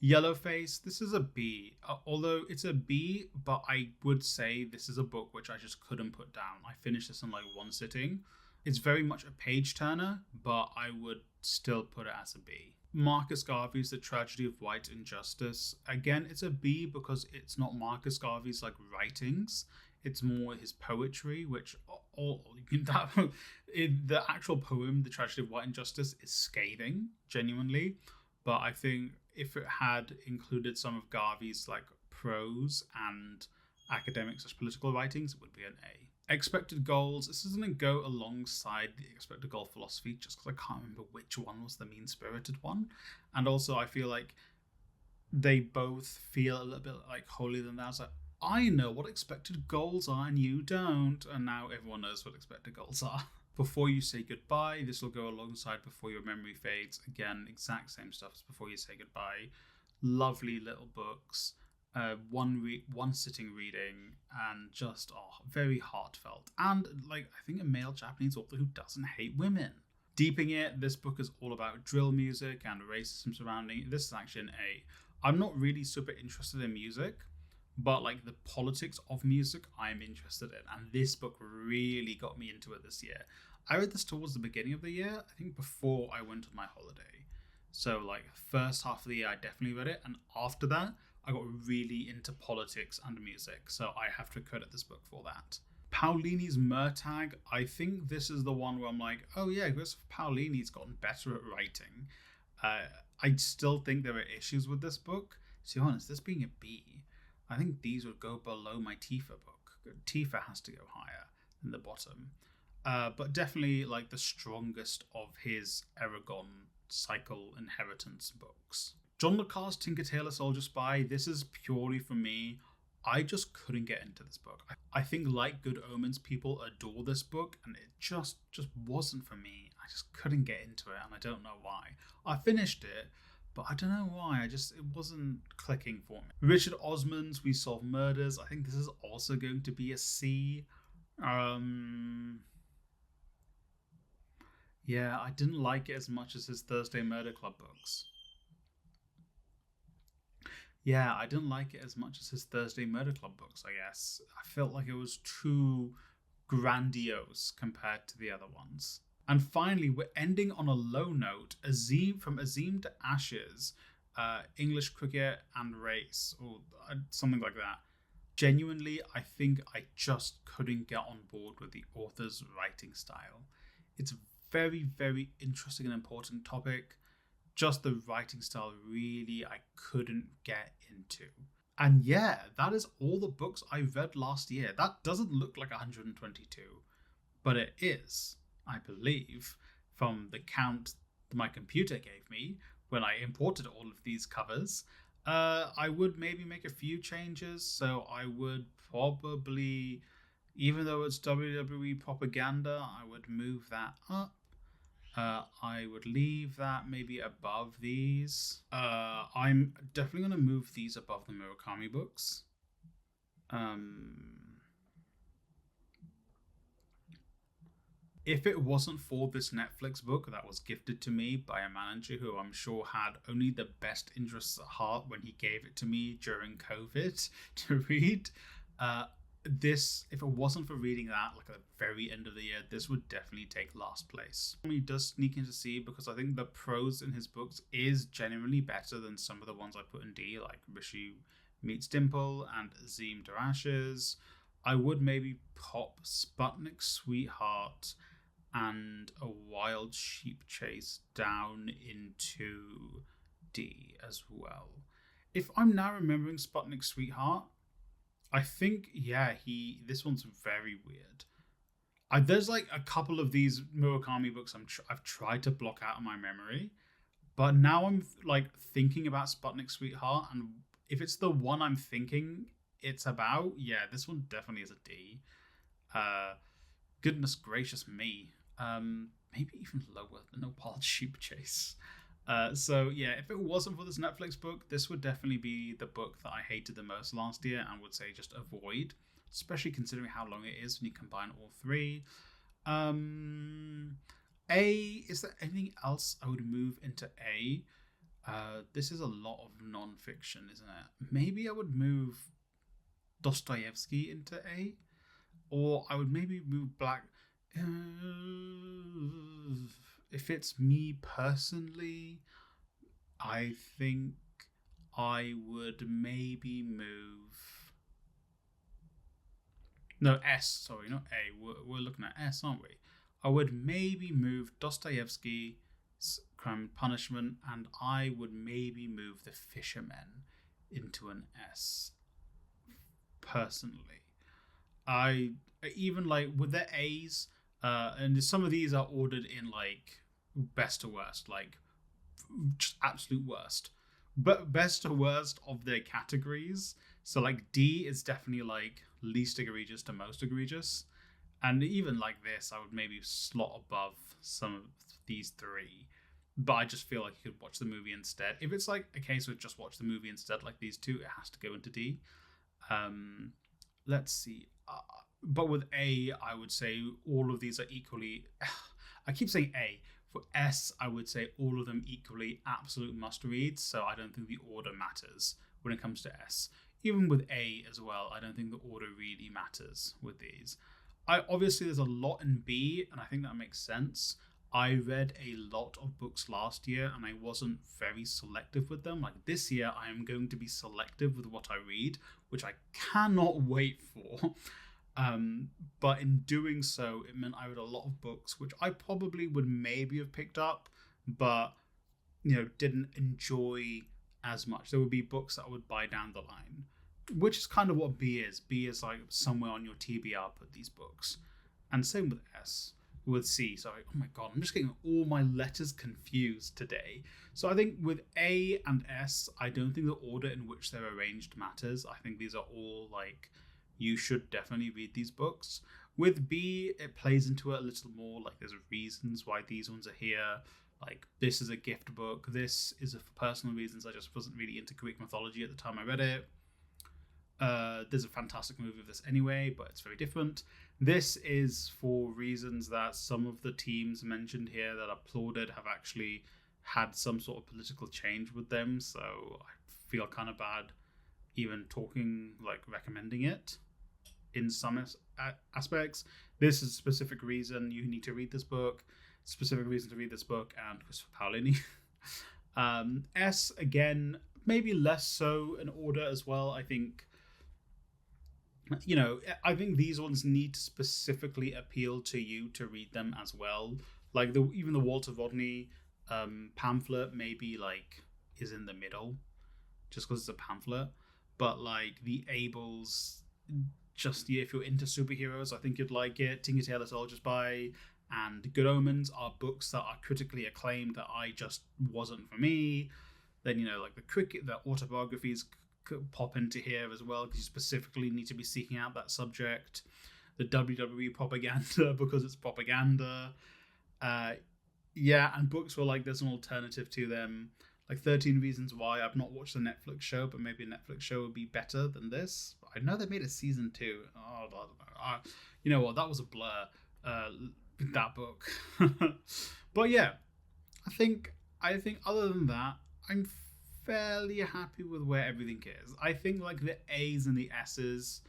Yellowface, this is a B. Although it's a B, but I would say this is a book which I just couldn't put down. I finished this in like one sitting. It's very much a page turner, but I would still put it as a B. Marcus Garvey's The Tragedy of White Injustice. Again, it's a B because it's not Marcus Garvey's like writings. It's more his poetry, which the actual poem, The Tragedy of White Injustice, is scathing, genuinely. But I think if it had included some of Garvey's like prose and academic / political writings, it would be an A. Expected Goals. This is going to go alongside the Expected Goal philosophy, just because I can't remember which one was the mean-spirited one. And also, I feel like they both feel a little bit like holier than thou. Like, I know what expected goals are and you don't. And now everyone knows what expected goals are. Before You Say Goodbye, this will go alongside Before Your Memory Fades. Again, exact same stuff as Before You Say Goodbye. Lovely little books. One sitting reading, and just very heartfelt. And like, I think a male Japanese author who doesn't hate women. Deeping It, this book is all about drill music and racism surrounding it. This is actually an A. I'm not really super interested in music, but like the politics of music I'm interested in, and this book really got me into it this year. I read this towards the beginning of the year, I think before I went on my holiday. So like first half of the year I definitely read it, and after that I got really into politics and music, so I have to credit this book for that. Paolini's Murtagh, I think this is the one where I'm like, oh yeah, Christopher Paolini's gotten better at writing. I still think there are issues with this book. To be honest, this being a B, I think these would go below my Tifa book. Tifa has to go higher than the bottom. But definitely like the strongest of his Eragon cycle inheritance books. John le Carre's Tinker Tailor Soldier Spy, this is purely for me. I just couldn't get into this book. I think like Good Omens, people adore this book, and it just wasn't for me. I just couldn't get into it, and I don't know why. I finished it, but I don't know why. It wasn't clicking for me. Richard Osman's We Solve Murders. I think this is also going to be a C. Yeah, I didn't like it as much as his Thursday Murder Club books. Yeah, I didn't like it as much as his Thursday Murder Club books, I guess. I felt like it was too grandiose compared to the other ones. And finally, we're ending on a low note. From Azim to Ashes, English Cricket and Race, or something like that. Genuinely, I think I just couldn't get on board with the author's writing style. It's a very, very interesting and important topic. Just the writing style, really, I couldn't get into. And yeah, that is all the books I read last year. That doesn't look like 122, but it is, I believe, from the count my computer gave me when I imported all of these covers. I would maybe make a few changes, so I would probably, even though it's WWE propaganda, I would move that up. I would leave that maybe above these. I'm definitely going to move these above the Murakami books. If it wasn't for this Netflix book that was gifted to me by a manager who I'm sure had only the best interests at heart when he gave it to me during COVID to read, if it wasn't for reading that like at the very end of the year, this would definitely take last place. He does sneak into C because I think the prose in his books is genuinely better than some of the ones I put in D, like Rishi Meets Dimple and Azim to Ashes. I would maybe pop Sputnik Sweetheart and A Wild Sheep Chase down into D as well. If I'm now remembering Sputnik Sweetheart, I think, yeah, this one's very weird. There's like a couple of these Murakami books I've tried to block out of my memory, but now I'm like thinking about Sputnik Sweetheart, and if it's the one I'm thinking it's about, yeah, this one definitely is a D. Goodness gracious me. Maybe even lower than A Wild Sheep Chase. So yeah, if it wasn't for this Netflix book, this would definitely be the book that I hated the most last year and would say just avoid, especially considering how long it is when you combine all three. A, is there anything else I would move into A? This is a lot of non-fiction, isn't it? Maybe I would move Dostoevsky into A, or I would maybe move Black. If it's me personally, I think I would maybe move. No, S. Sorry, not A. We're looking at S, aren't we? I would maybe move Dostoevsky's Crime and Punishment, and I would maybe move The Fishermen into an S. Personally, I even like with the A's, and some of these are ordered in like best to worst, like just absolute worst, but best to worst of their categories. So like D is definitely like least egregious to most egregious, and even like this, I would maybe slot above some of these three. But I just feel like you could watch the movie instead. If it's like a case of just watch the movie instead, like these two, it has to go into D. Let's see. But with A, I would say all of these are equally. I keep saying A. For S, I would say all of them equally absolute must reads. So I don't think the order matters when it comes to S. Even with A as well, I don't think the order really matters with these. Obviously there's a lot in B, and I think that makes sense. I read a lot of books last year and I wasn't very selective with them. Like this year, I am going to be selective with what I read, which I cannot wait for. But in doing so, it meant I read a lot of books, which I probably would maybe have picked up, but didn't enjoy as much. There would be books that I would buy down the line, which is kind of what B is. B is like somewhere on your TBR, put these books. And same with S. With C, sorry. Oh my god, I'm just getting all my letters confused today. So I think with A and S, I don't think the order in which they're arranged matters. I think these are all like, you should definitely read these books. With B, it plays into it a little more. Like there's reasons why these ones are here. Like this is a gift book. This is for personal reasons. I just wasn't really into Greek mythology at the time I read it. There's a fantastic movie of this anyway, but it's very different. This is for reasons that some of the teams mentioned here that applauded have actually had some sort of political change with them, so I feel kind of bad even talking, like recommending it in some aspects. This is a specific reason you need to read this book, specific reason to read this book, and Christopher Paolini. S, again, maybe less so in order as well. I think these ones need to specifically appeal to you to read them as well. Like even the Walter Rodney pamphlet maybe like is in the middle just because it's a pamphlet. But like the Ables, just if you're into superheroes, I think you'd like it. Tinker Tailor Soldier Spy and Good Omens are books that are critically acclaimed that I just wasn't for me. Then like the autobiographies could pop into here as well because you specifically need to be seeking out that subject. The WWE propaganda because it's propaganda. And books were like there's an alternative to them. Like 13 Reasons Why. I've not watched the Netflix show, but maybe a Netflix show would be better than this. I know they made a season 2. Oh, I don't know. You know what? That was a blur. That book. But yeah, I think other than that, I'm fairly happy with where everything is. I think like the A's and the S's,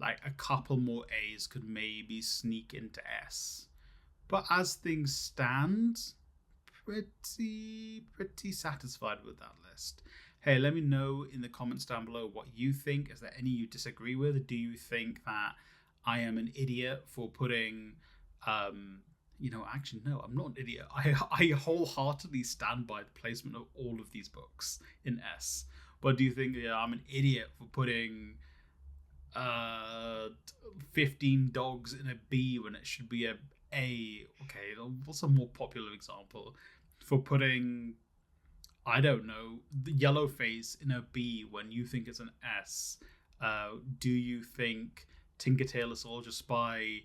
like a couple more A's could maybe sneak into S. But as things stand, pretty satisfied with that list. Hey, let me know in the comments down below what you think. Is there any you disagree with? Do you think that I am an idiot for putting actually no, I'm not an idiot. I wholeheartedly stand by the placement of all of these books in S. But do you think I'm an idiot for putting 15 dogs in a B when it should be a A? Okay, what's a more popular example? For putting, I don't know, the yellow face in a B when you think it's an S. Do you think Tinker Tailor Soldier Spy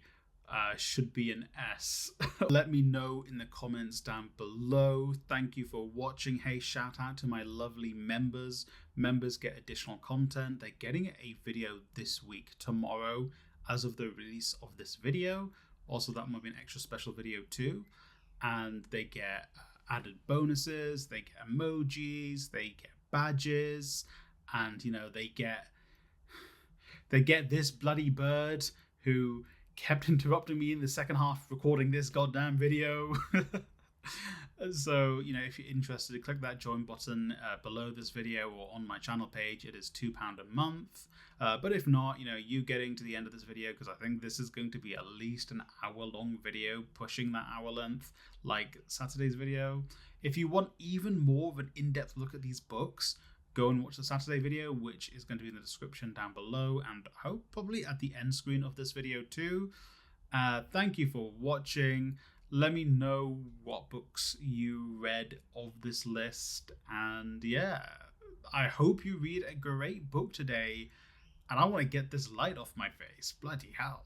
should be an S? Let me know in the comments down below. Thank you for watching. Hey, shout out to my lovely members. Members get additional content. They're getting a video this week, tomorrow, as of the release of this video. Also, that might be an extra special video too. And they get added bonuses, they get emojis, they get badges, and they get this bloody bird who kept interrupting me in the second half of recording this goddamn video. So, if you're interested, click that join button below this video or on my channel page. It is £2 a month. But if not, you getting to the end of this video, because I think this is going to be at least an hour-long video, pushing that hour length, like Saturday's video. If you want even more of an in-depth look at these books, go and watch the Saturday video, which is going to be in the description down below, and probably at the end screen of this video too. Thank you for watching. Let me know what books you read of this list, and yeah, I hope you read a great book today, and I want to get this light off my face. Bloody hell.